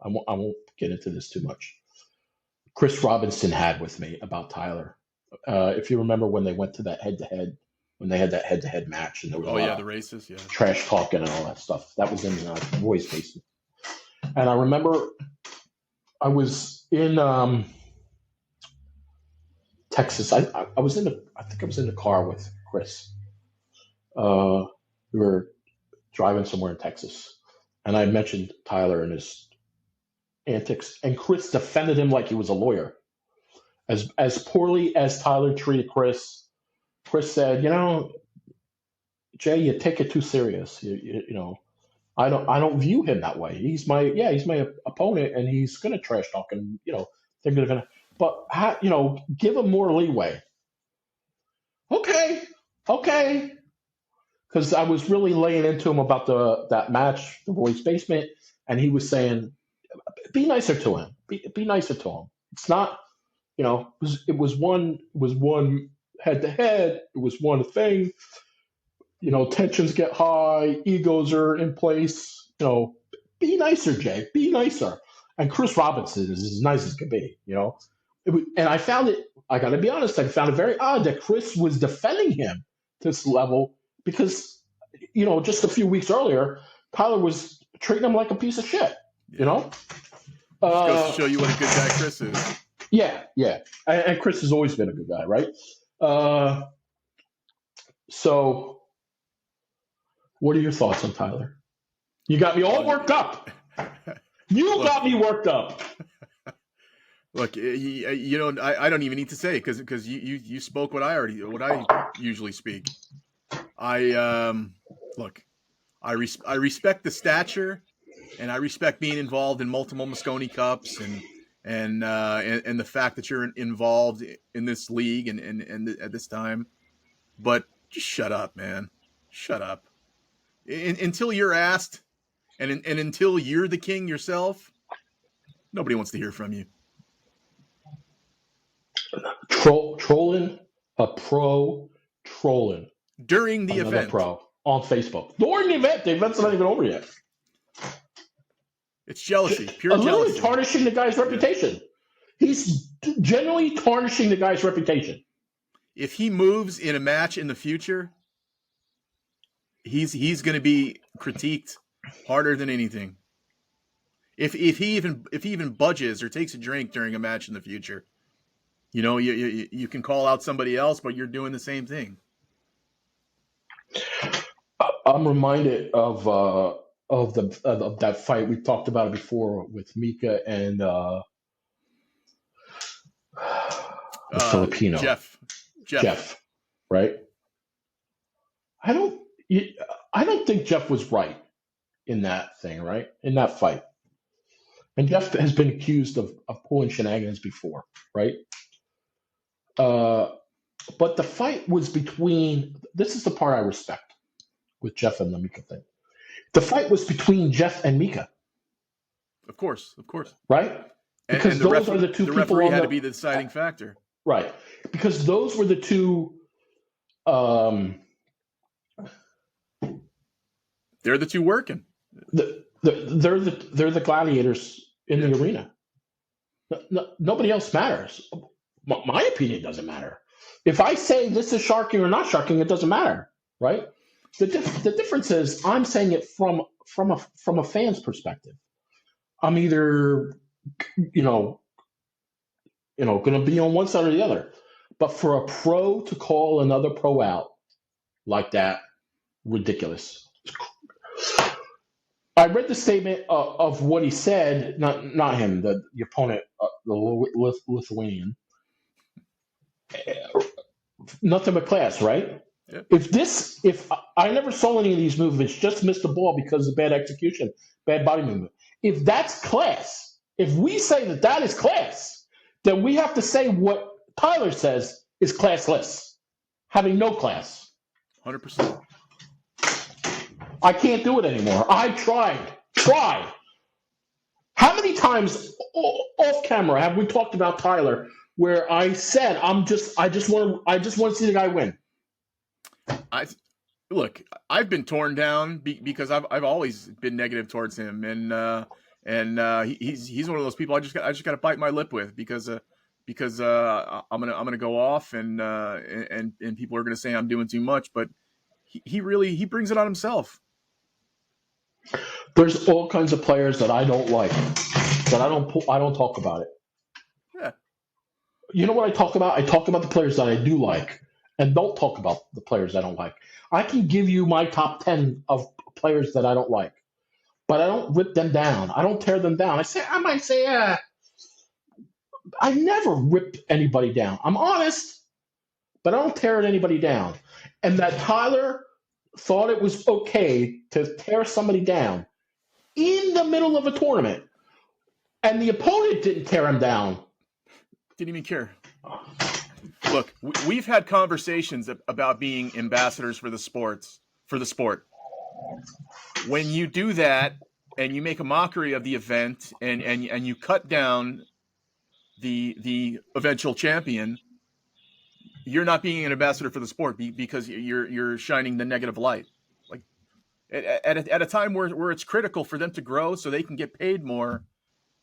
won't get into this too much. Chris Robinson had with me about Tyler. If you remember when they went to that head-to-head, when they had that head-to-head match, and there was the races, trash talking and all that stuff. That was in Roy's basement. And I remember I was in Texas. I think I was in the car with Chris. We were driving somewhere in Texas, and I mentioned Tyler and his antics, and Chris defended him like he was a lawyer. As poorly as Tyler treated Chris said, Jay, you take it too serious. I don't view him that way. He's my opponent, and he's gonna trash talk, and they're gonna. But give him more leeway. Okay. Because I was really laying into him about that match, the Roy's basement, and he was saying, be nicer to him. Be nicer to him. It's not, it was one head to head. It was one thing. Tensions get high, egos are in place. Be nicer, Jay. Be nicer. And Chris Robinson is as nice as can be. And I found it. I got to be honest. I found it very odd that Chris was defending him to this level because, just a few weeks earlier, Tyler was treating him like a piece of shit. Goes to show you what a good guy Chris is. Yeah. And Chris has always been a good guy, right? So, what are your thoughts on Tyler? You got me all worked up. Got me worked up. Look, I don't even need to say because you spoke what I usually speak. I respect the stature, and I respect being involved in multiple Moscone Cups and the fact that you're involved in this league and at this time. But just shut up, man. Shut up. Until you're asked, and until you're the king yourself, Nobody wants to hear from you. Trolling a pro, trolling During the another event. pro on Facebook. During the event's not even over yet. It's jealousy, pure Literally jealousy. tarnishing the guy's reputation. He's genuinely tarnishing the guy's reputation. If he moves in a match in the future, he's going to be critiqued harder than anything. If he even budges or takes a drink during a match in the future, you know, you can call out somebody else, but you're doing the same thing. I'm reminded of that fight. We talked about it before with Mika and the Filipino Jeff, right? I don't think Jeff was right in that thing, right? In that fight. And Jeff has been accused of pulling shenanigans before, right? But the fight was between. This is the part I respect with Jeff and the Mika thing. The fight was between Jeff and Mika. Of course. Right? Because and those are the two the people. Referee had to be the deciding factor. Right. Because those were the two. They're the two working. They're the gladiators in the arena. Nobody else matters. My opinion doesn't matter. If I say this is sharking or not sharking, it doesn't matter, right? The difference is I'm saying it from a fan's perspective. I'm either going to be on one side or the other. But for a pro to call another pro out like that, ridiculous. I read the statement of what he said, not him, the opponent, the Lithuanian. Nothing but class, right? Yep. If I never saw any of these movements, just missed the ball because of bad execution, bad body movement. If that's class, if we say that is class, then we have to say what Tyler says is classless, having no class. 100%. I can't do it anymore. I tried. How many times off camera have we talked about Tyler where I said I just want to see the guy win? I've been torn down because I've always been negative towards him, and he's one of those people I just got to bite my lip with because I'm gonna go off and people are gonna say I'm doing too much, but he brings it on himself. There's all kinds of players that I don't like, that I don't talk about it. Yeah. You know what I talk about? I talk about the players that I do like, and don't talk about the players I don't like. I can give you my top 10 of players that I don't like, but I don't rip them down. I don't tear them down. I might say, I never rip anybody down. I'm honest, but I don't tear anybody down. And that Tyler thought it was okay to tear somebody down in the middle of a tournament, and the opponent didn't tear him down. Didn't even care. Look, we've had conversations about being ambassadors for the sport. When you do that and you make a mockery of the event and you cut down the eventual champion, you're not being an ambassador for the sport because you're shining the negative light. Like at a time where it's critical for them to grow so they can get paid more,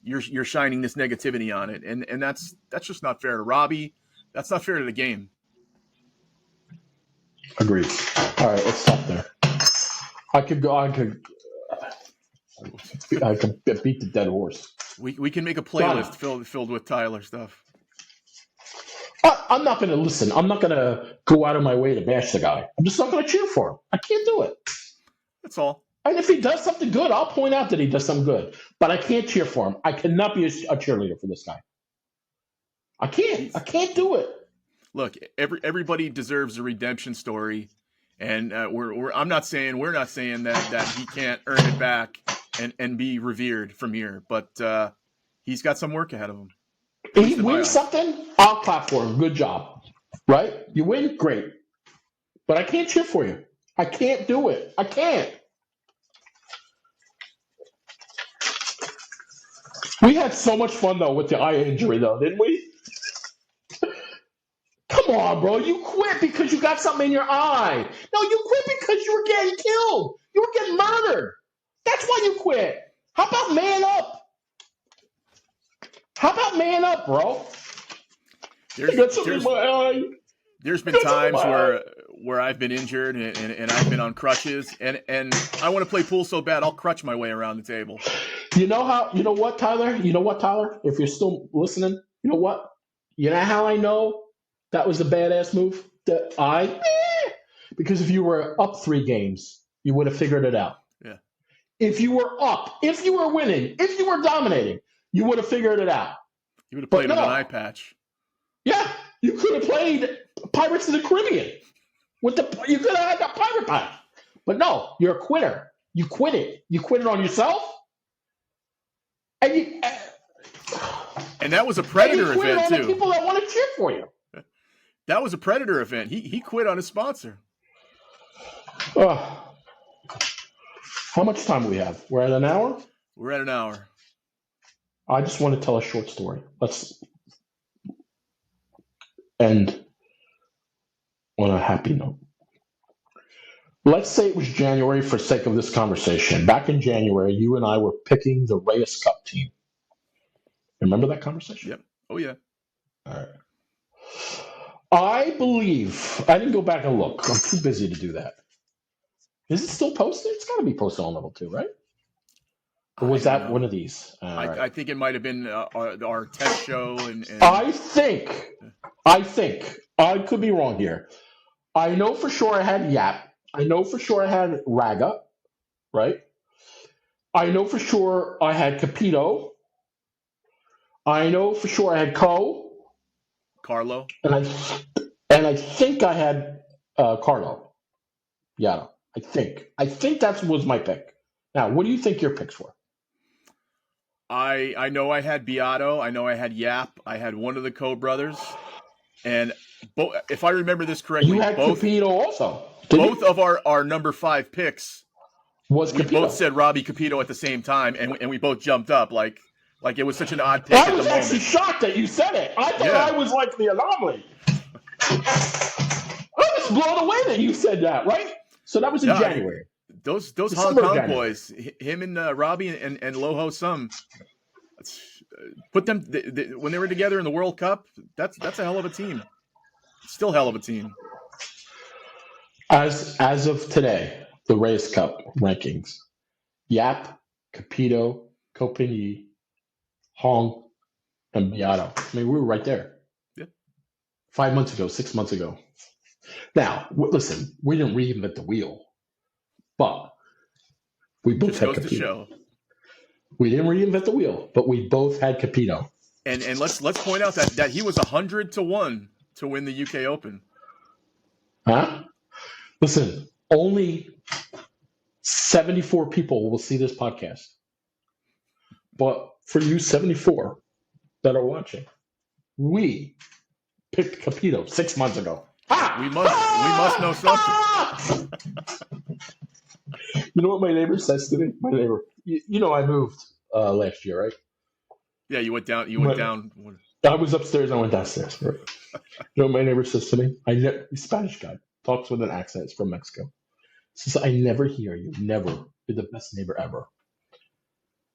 you're shining this negativity on it, and that's just not fair to Robbie. That's not fair to the game. Agreed. All right, let's stop there. I could beat the dead horse. We can make a playlist filled with Tyler stuff. I'm not going to listen. I'm not going to go out of my way to bash the guy. I'm just not going to cheer for him. I can't do it. That's all. And if he does something good, I'll point out that he does something good. But I can't cheer for him. I cannot be a cheerleader for this guy. I can't do it. Look, everybody deserves a redemption story, and we're not saying that he can't earn it back and be revered from here, but he's got some work ahead of him. If he wins something, I'll clap for him. Good job. Right? You win? Great. But I can't cheer for you. I can't do it. I can't. We had so much fun though with the eye injury though, didn't we? Come on, bro. You quit because you got something in your eye. No, you quit because you were getting killed. You were getting murdered. That's why you quit. How about man up? How about man up, bro? I got something in my eye. There's been times where I've been injured and I've been on crutches and I want to play pool so bad I'll crutch my way around the table. You know what, Tyler? You know what, Tyler? If you're still listening, you know what? You know how I know that was a badass move? Because if you were up 3 games, you would have figured it out. Yeah. If you were up, if you were winning, if you were dominating, you would have figured it out. You would have played with an eye patch. Yeah, you could have played Pirates of the Caribbean. You could have had that pirate patch. But no, you're a quitter. You quit it. You quit it on yourself. And that was a Predator event, too. You quit it on the people that want to cheer for you. That was a Predator event. He quit on his sponsor. How much time do we have? We're at an hour? We're at an hour. I just want to tell a short story. Let's end on a happy note. Let's say it was January for sake of this conversation. Back in January, you and I were picking the Reyes Cup team. Remember that conversation? Yep. Oh, yeah. All right. I believe, I didn't go back and look. I'm too busy to do that. Is it still posted? It's got to be posted on Level 2, right? Or was that one of these? I think it might have been our test show. And I think, I could be wrong here. I know for sure I had Yap. I know for sure I had Raga, right? I know for sure I had Capito. I know for sure I had Carlo. And I think I had Carlo. Yeah, I think that was my pick. Now, what do you think your picks were? I know I had Beato. I know I had Yap. I had one of the Coe brothers. And if I remember this correctly, you had Capito also. Both of our number 5 picks we both said Robbie Capito at the same time, and we both jumped up like it was such an odd pick at the moment. I was actually shocked that you said it. I thought I was like the anomaly. I was blown away that you said that, right? So that was in January. Those Hong Kong boys, him and Robbie and Loho Sum, put them when they were together in the World Cup. That's a hell of a team. Still hell of a team. As of today, the Reyes Cup rankings: Yap, Capito, Copini, Hong, and Beato. I mean, we were right there. Yeah. 5 months ago, 6 months ago. Now, listen, we didn't reinvent the wheel, but we both had Capito. We didn't reinvent the wheel, but we both had Capito. And let's point out that he was 100-1 to win the UK Open. Huh? Listen, only 74 people will see this podcast. But for you 74 that are watching, we picked Capito 6 months ago. We must know something. You know what my neighbor says to me? My neighbor, you know I moved last year, right? Yeah, you went down. You went down. I was upstairs. I went downstairs. Right? You know what my neighbor says to me? He's a Spanish guy. Talks with an accent. He's from Mexico. He says, I never hear you. Never. You're the best neighbor ever.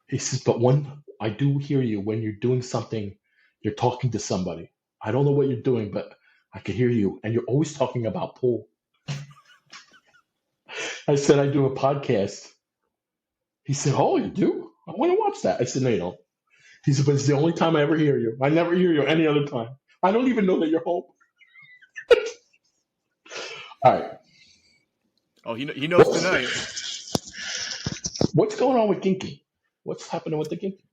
He says, but when I do hear you, when you're doing something, you're talking to somebody. I don't know what you're doing, but I can hear you. And you're always talking about pool. I said, I do a podcast. He said, oh, you do? I want to watch that. I said, no, you don't. He said, but it's the only time I ever hear you. I never hear you any other time. I don't even know that you're home. All right. Oh, he knows tonight. What's going on with Ginky? What's happening with the Ginky?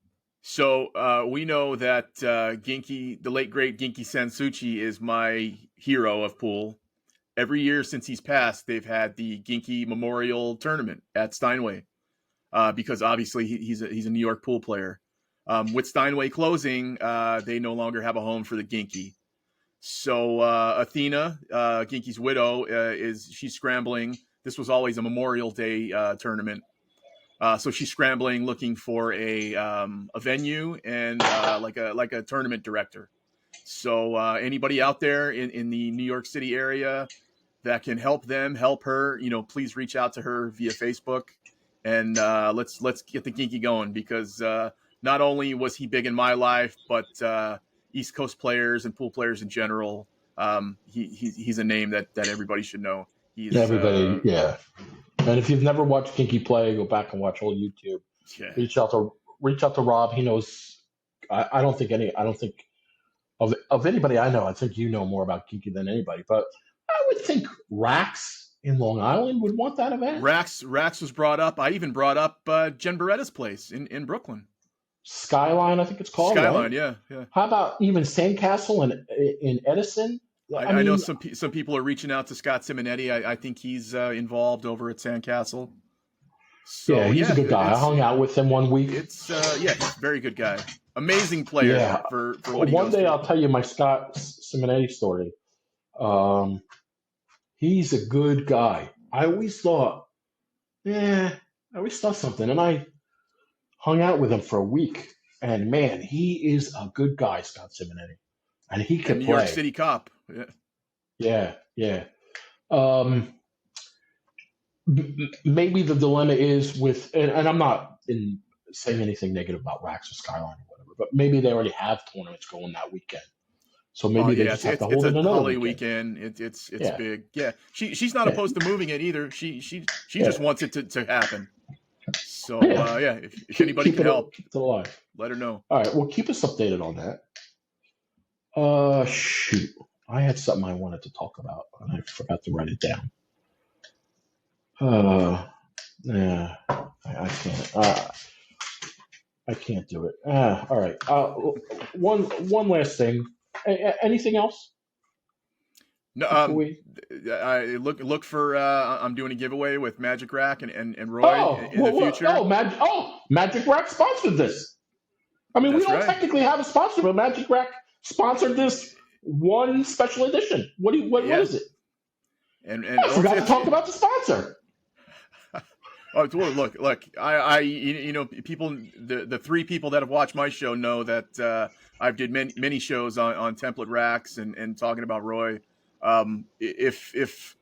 So we know that Ginky, the late great Ginky Sansuchi, is my hero of pool. Every year since he's passed, they've had the Ginky Memorial Tournament at Steinway because obviously he's a New York pool player. With Steinway closing, they no longer have a home for the Ginky. So Athena, Ginky's widow, she's scrambling. This was always a Memorial Day tournament. So she's scrambling, looking for a venue and like a tournament director. So anybody out there in the New York City area that can help her, please reach out to her via Facebook, and let's get the kinky going, because not only was he big in my life, but East Coast players and pool players in general, he's a name that everybody should know. He's Everybody, yeah. And if you've never watched Kinky play, go back and watch old YouTube. Yeah. Reach out to Rob. He knows. I don't think of anybody I know. I think you know more about Kinky than anybody. But I would think Rax in Long Island would want that event. Rax was brought up. I even brought up Jen Beretta's place in Brooklyn. Skyline, I think it's called. Skyline, right? Yeah. How about even Sandcastle in Edison? I know some people are reaching out to Scott Simonetti. I think he's involved over at Sandcastle. So, yeah, he's a good guy. I hung out with him one week. He's a very good guy. Amazing player for what he One day through. I'll tell you my Scott Simonetti story. He's a good guy. I always thought something, and I hung out with him for a week, and man, he is a good guy, Scott Simonetti, and he can New play. York City cop. Yeah. Maybe the dilemma is with, and I'm not saying anything negative about Rax or Skyline or whatever, but maybe they already have tournaments going that weekend. So maybe they just have to hold it another holiday weekend. It's big. Yeah, she's not opposed to moving it either. She just wants it to happen. So if anybody can help, keep it alive. Let her know. All right, well, keep us updated on that. Shoot, I had something I wanted to talk about, and I forgot to write it down. Yeah, I can't. I can't do it. All right. One last thing. Anything else? No. I look for. I'm doing a giveaway with Magic Rack and Roy in the future. Magic Rack sponsored this. I mean, we don't technically have a sponsor, but Magic Rack sponsored this one special edition. What is it? And I forgot to talk about the sponsor. Oh, look! People, the three people that have watched my show know that I've did many shows on template racks and talking about Roy. If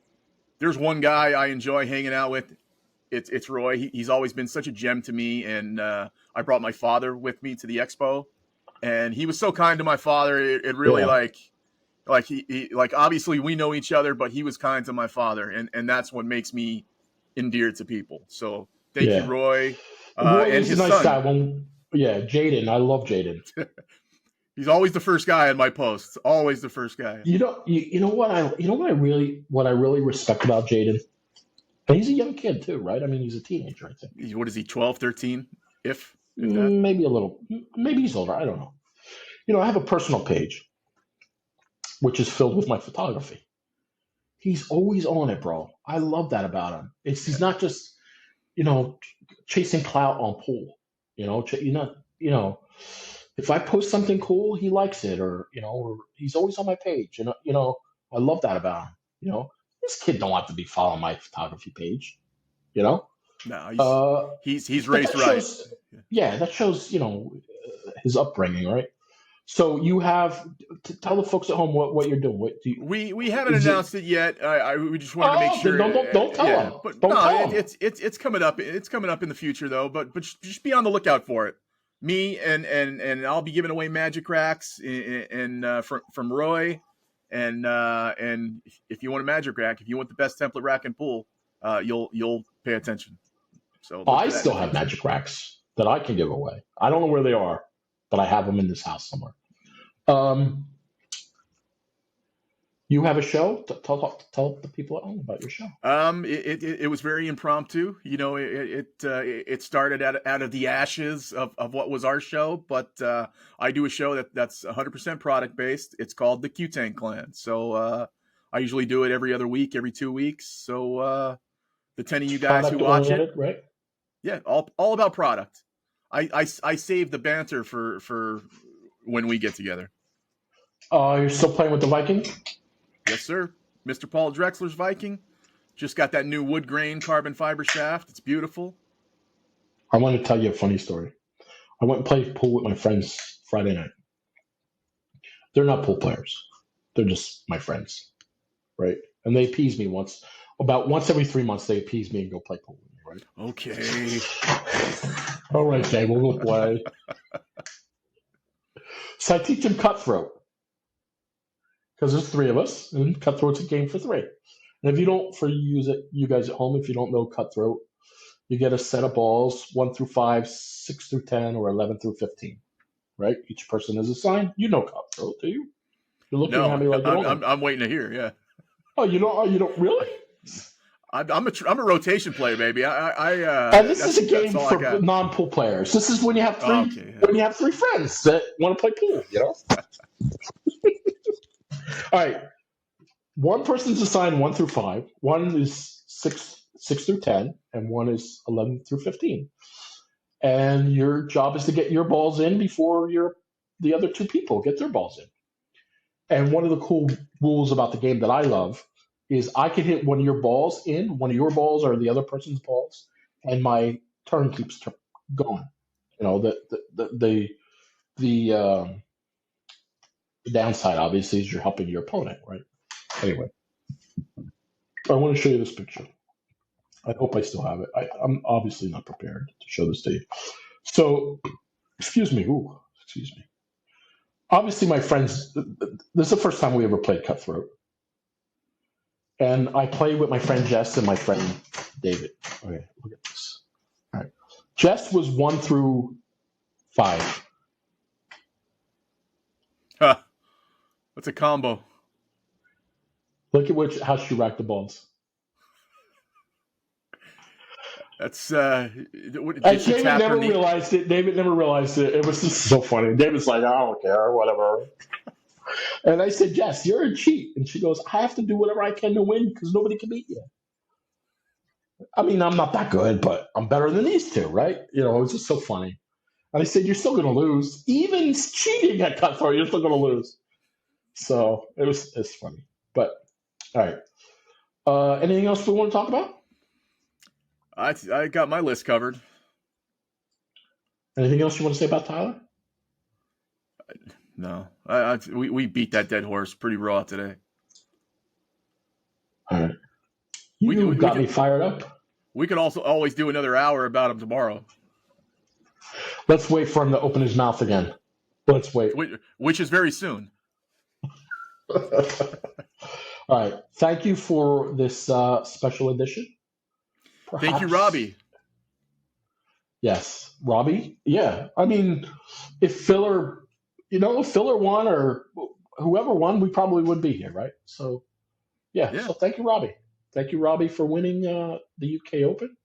there's one guy I enjoy hanging out with, it's Roy. He's always been such a gem to me, and I brought my father with me to the expo, and he was so kind to my father. It really he obviously we know each other, but he was kind to my father, and that's what makes me endeared to people. So thank you, Roy. Roy and is his a nice son. guy. Jaden. I love Jaden. He's always the first guy on my posts. Always the first guy. You know what I really respect about Jaden? And he's a young kid too, right? I mean, he's a teenager, I think. What is he, 12, 13? If that? Maybe a little. Maybe he's older. I don't know. I have a personal page, which is filled with my photography. He's always on it, bro. I love that about him. He's not just, chasing clout on pool. If I post something cool, he likes it, or he's always on my page. I love that about him. This kid don't have to be following my photography page. No, he's raised right. That shows his upbringing, right? So you have to tell the folks at home what you're doing. We haven't announced it yet. We just want to make sure. Don't tell them. But don't tell them. It's coming up. It's coming up in the future though. But just be on the lookout for it. Me and I'll be giving away Magic Racks from Roy. And if you want a Magic Rack, if you want the best template rack and pool, you'll pay attention. So I still have Magic Racks that I can give away. I don't know where they are, but I have them in this house somewhere. You have a show? Tell the people at home about your show. It was very impromptu. It started out of the ashes of what was our show, but I do a show that's 100% product based. It's called the Q-Tank Clan. So I usually do it every other week, every 2 weeks. So the 10 of you guys who watch it, right? Yeah, all about product. I save the banter for when we get together. You're still playing with the Viking? Yes, sir. Mr. Paul Drexler's Viking. Just got that new wood grain carbon fiber shaft. It's beautiful. I want to tell you a funny story. I went and played pool with my friends Friday night. They're not pool players. They're just my friends, right? And they appease me about once every 3 months. They appease me and go play pool with me, right? Okay. All right, Jay, we'll go play. So I teach them cutthroat because there's 3 of us, and cutthroat's a game for 3. And if you don't, you guys at home, if you don't know cutthroat, you get a set of balls 1 through 5, 6 through 10, or 11 through 15. Right? Each person is assigned. You know cutthroat, do you? You're looking at me like you don't know. I'm waiting to hear. Yeah. Oh, you don't? Oh, you don't really? I'm a rotation player, baby. And this is a game for non-pool players. This is when you have 3 when you have 3 friends that want to play pool. You know. All right. One person's assigned 1 through 5. One is 6 through 10, and one is 11 through 15. And your job is to get your balls in before the other 2 people get their balls in. And one of the cool rules about the game that I love is I can hit one of your balls in, one of your balls or the other person's balls, and my turn keeps going. You know, the downside obviously is you're helping your opponent, right? Anyway, I want to show you this picture. I hope I still have it. I'm obviously not prepared to show this to you. So, excuse me. Obviously, my friends, this is the first time we ever played cutthroat. And I played with my friend Jess and my friend David. Okay, look at this. All right. Jess was 1 through 5. Huh. What's a combo? Look at how she racked the balls. That's David never realized it. It was just so funny. David's like, I don't care, whatever. And I said, Jess, you're a cheat. And she goes, I have to do whatever I can to win because nobody can beat you. I mean, I'm not that good, but I'm better than these 2, right? You know, it was just so funny. And I said, you're still going to lose. Even cheating at cutthroat, you're still going to lose. So it's funny. But, all right. Anything else we want to talk about? I got my list covered. Anything else you want to say about Tyler? No. We beat that dead horse pretty raw today. All right. You got me fired up. We could also always do another hour about him tomorrow. Let's wait for him to open his mouth again. Let's wait. Which is very soon. All right. Thank you for this special edition. Perhaps. Thank you, Robbie. Yes, Robbie. Yeah, I mean, if Filler won or whoever won, we probably would be here, right? So, yeah. So thank you, Robbie. Thank you, Robbie, for winning the UK Open.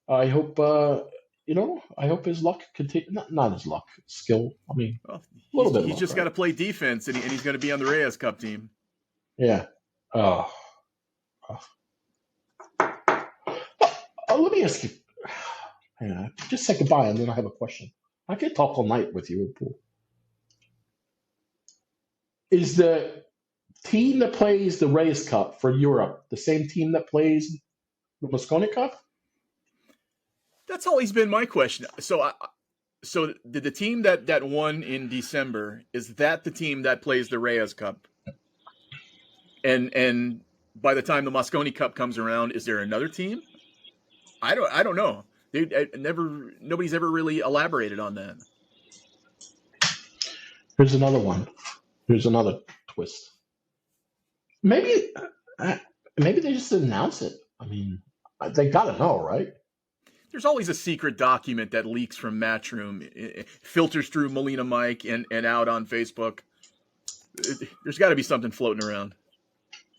I hope I hope his luck continue. Not his luck, skill. I mean, a little bit. He's just got to play defense, and he's going to be on the Reyes Cup team. Yeah. Let me ask you. Just say goodbye, and then I have a question. I could talk all night with you in pool. Is the team that plays the Reyes Cup for Europe the same team that plays the Mosconi Cup? That's always been my question. So did the team that won in December, is that the team that plays the Reyes Cup? And by the time the Mosconi Cup comes around, is there another team? I don't know. Nobody's ever really elaborated on that. Here's another one. Here's another twist. Maybe they just didn't announce it. I mean, they got to know, right? There's always a secret document that leaks from Matchroom, it filters through Molina Mike and out on Facebook. There's got to be something floating around.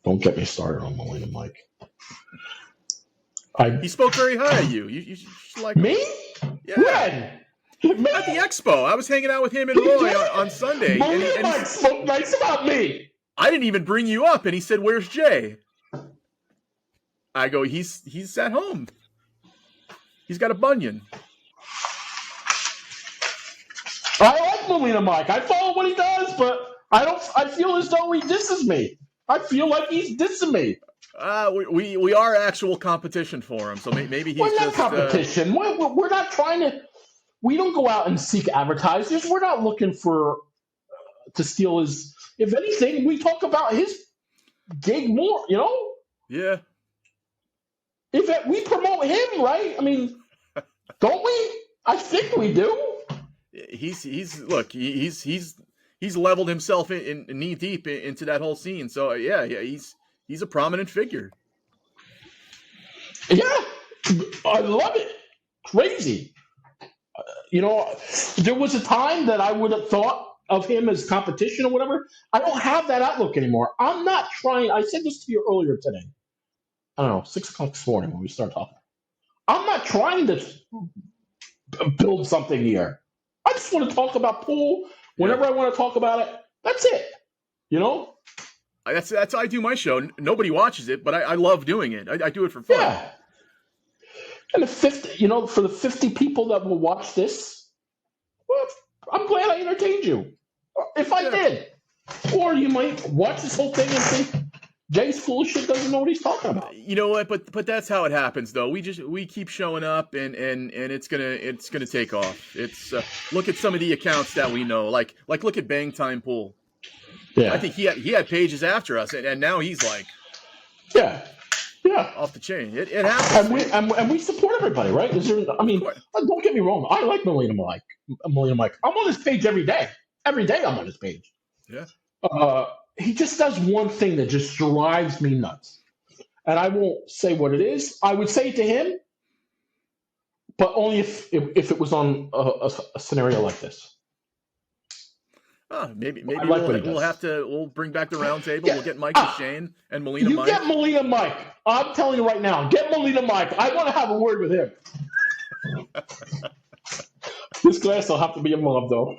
Don't get me started on Molina Mike. He spoke very high of you. You like me? Yeah. When? At the expo. I was hanging out with him and Roy on Sunday. Molina Mike spoke nice about me. I didn't even bring you up, and he said, "Where's Jay?" I go, "He's at home. He's got a bunion." I like Molina Mike. I follow what he does, but I feel as though he disses me. I feel like he's dissing me. We are actual competition for him, so maybe he's We're not just competition. We're not trying to. We don't go out and seek advertisers. We're not looking to steal his. If anything, we talk about his gig more. yeah. We promote him, right? I mean, don't we? I think we do. He's leveled himself in knee deep into that whole scene. So yeah, he's a prominent figure. Yeah, I love it. Crazy. There was a time that I would have thought of him as competition or whatever. I don't have that outlook anymore. I'm not trying. I said this to you earlier today. I don't know, 6 o'clock this morning when we started talking. I'm not trying to build something here. I just want to talk about pool whenever I want to talk about it. That's it. That's how I do my show. Nobody watches it, but I love doing it. I do it for fun. Yeah. And for the 50 people that will watch this, well, I'm glad I entertained you. If I did. Or you might watch this whole thing and think Jay's full of shit, doesn't know what he's talking about. You know what? But that's how it happens, though. We keep showing up, and it's gonna take off. It's look at some of the accounts that we know, like look at Bang Time Pool. Yeah, I think he had pages after us, and now he's like, yeah, off the chain. It happens, and we support everybody, right? Don't get me wrong. I like Melina Mike. I'm on his page every day. Every day I'm on his page. Yeah. He just does one thing that just drives me nuts. And I won't say what it is. I would say it to him, but only if it was on a scenario like this. Maybe we'll bring back the round table. We'll get Mike Shane and Melina Mike. Get Melina Mike. I'm telling you right now, get Melina Mike. I want to have a word with him. This glass will have to be a mug, though.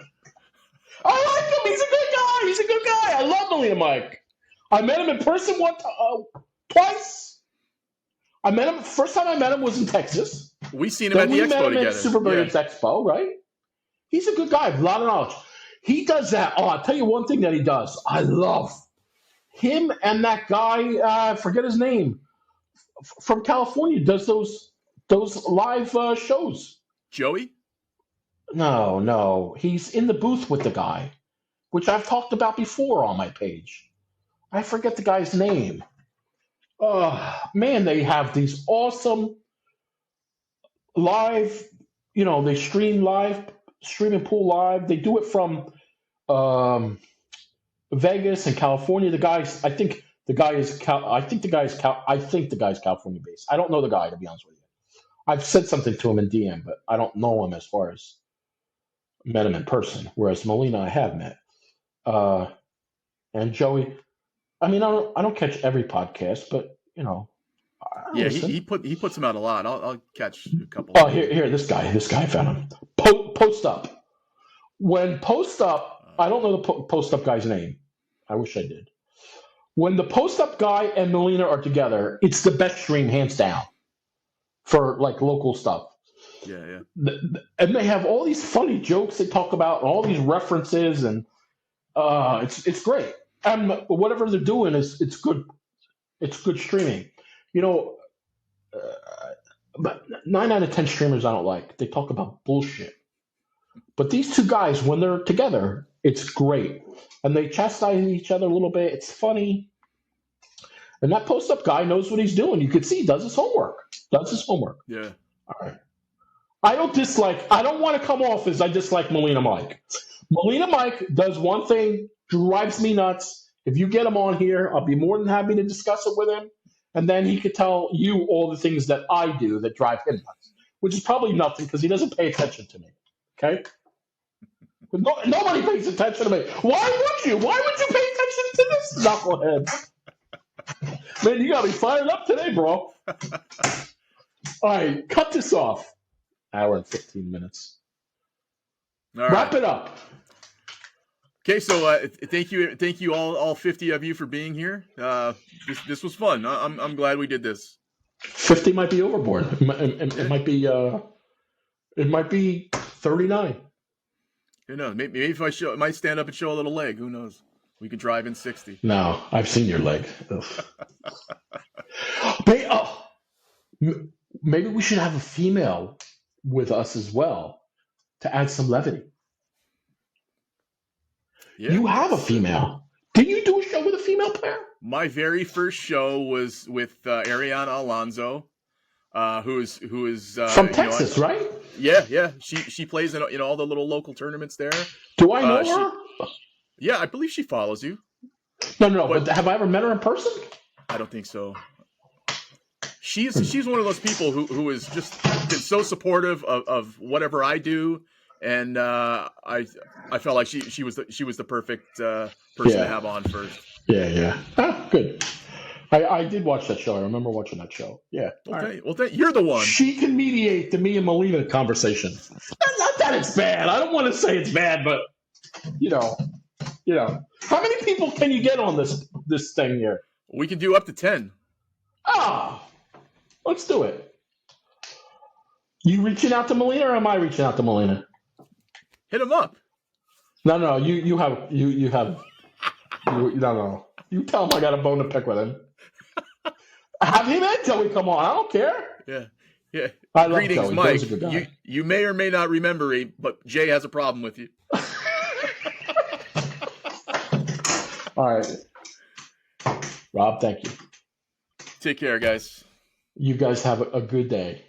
I like him. He's a good guy. I love Melina Mike. I met him in person twice. First time I met him was in Texas. We seen him at the expo together. We met him at Super Billiards Expo, right? He's a good guy. A lot of knowledge. He does that. Oh, I'll tell you one thing that he does. I love him and that guy. I forget his name. From California, does those live shows. Joey? No. He's in the booth with the guy, which I've talked about before on my page. I forget the guy's name. Man, they have these awesome live, they stream and pool live. They do it from Vegas and California. I think the guy's California based. I don't know the guy, to be honest with you. I've said something to him in DM, but I don't know him as far as met him in person. Whereas Melina, I have met. And Joey, I don't catch every podcast, but he puts them out a lot. I'll catch a couple. Oh, here, this guy I found him. Post Up. When Post Up, I don't know the Post Up guy's name. I wish I did. When the Post Up guy and Melina are together, it's the best stream hands down for like local stuff. Yeah. And they have all these funny jokes they talk about, and all these references, and it's great. And whatever they're doing it's good. It's good streaming. But 9 out of 10 streamers I don't like. They talk about bullshit. But these two guys, when they're together, it's great. And they chastise each other a little bit. It's funny. And that post-up guy knows what he's doing. You can see he does his homework. Yeah. All right. I don't want to come off as I dislike Melina Mike. Melina Mike does one thing, drives me nuts. If you get him on here, I'll be more than happy to discuss it with him. And then he could tell you all the things that I do that drive him nuts, which is probably nothing because he doesn't pay attention to me. Okay? But nobody pays attention to me. Why would you? Why would you pay attention to this knucklehead? Man, you got me fired up today, bro. All right, cut this off. Hour and 15 minutes. All right. Wrap it up. Okay, so thank you all 50 of you for being here. This was fun. I'm glad we did this. 50 might be overboard. It might be 39. Who knows? Maybe if I might stand up and show a little leg. Who knows? We could drive in 60. No, I've seen your leg. Maybe we should have a female with us as well to add some levity. Yeah, you have a female. Did you do a show with a female player? My very first show was with Ariana Alonso, who is from Texas, right? Yeah. She plays in all the little local tournaments there. Do I know her? Yeah, I believe she follows you. No. But have I ever met her in person? I don't think so. She's one of those people who is just been so supportive of whatever I do, and I felt like she was the perfect person to have on first. Yeah. Good. I did watch that show. I remember watching that show. Yeah. Okay. Right. Well, you're the one. She can mediate the me and Melina conversation. Not that it's bad. I don't want to say it's bad, but you know, how many people can you get on this thing here? We can do up to 10. Let's do it. You reaching out to Melina, or am I reaching out to Melina? Hit him up. No. You have. No. You tell him I got a bone to pick with him. Have him and Joey come on. I don't care. Yeah. I love Greetings, Joey. Mike. Joey's a good guy. You may or may not remember me, but Jay has a problem with you. All right. Rob, thank you. Take care, guys. You guys have a good day.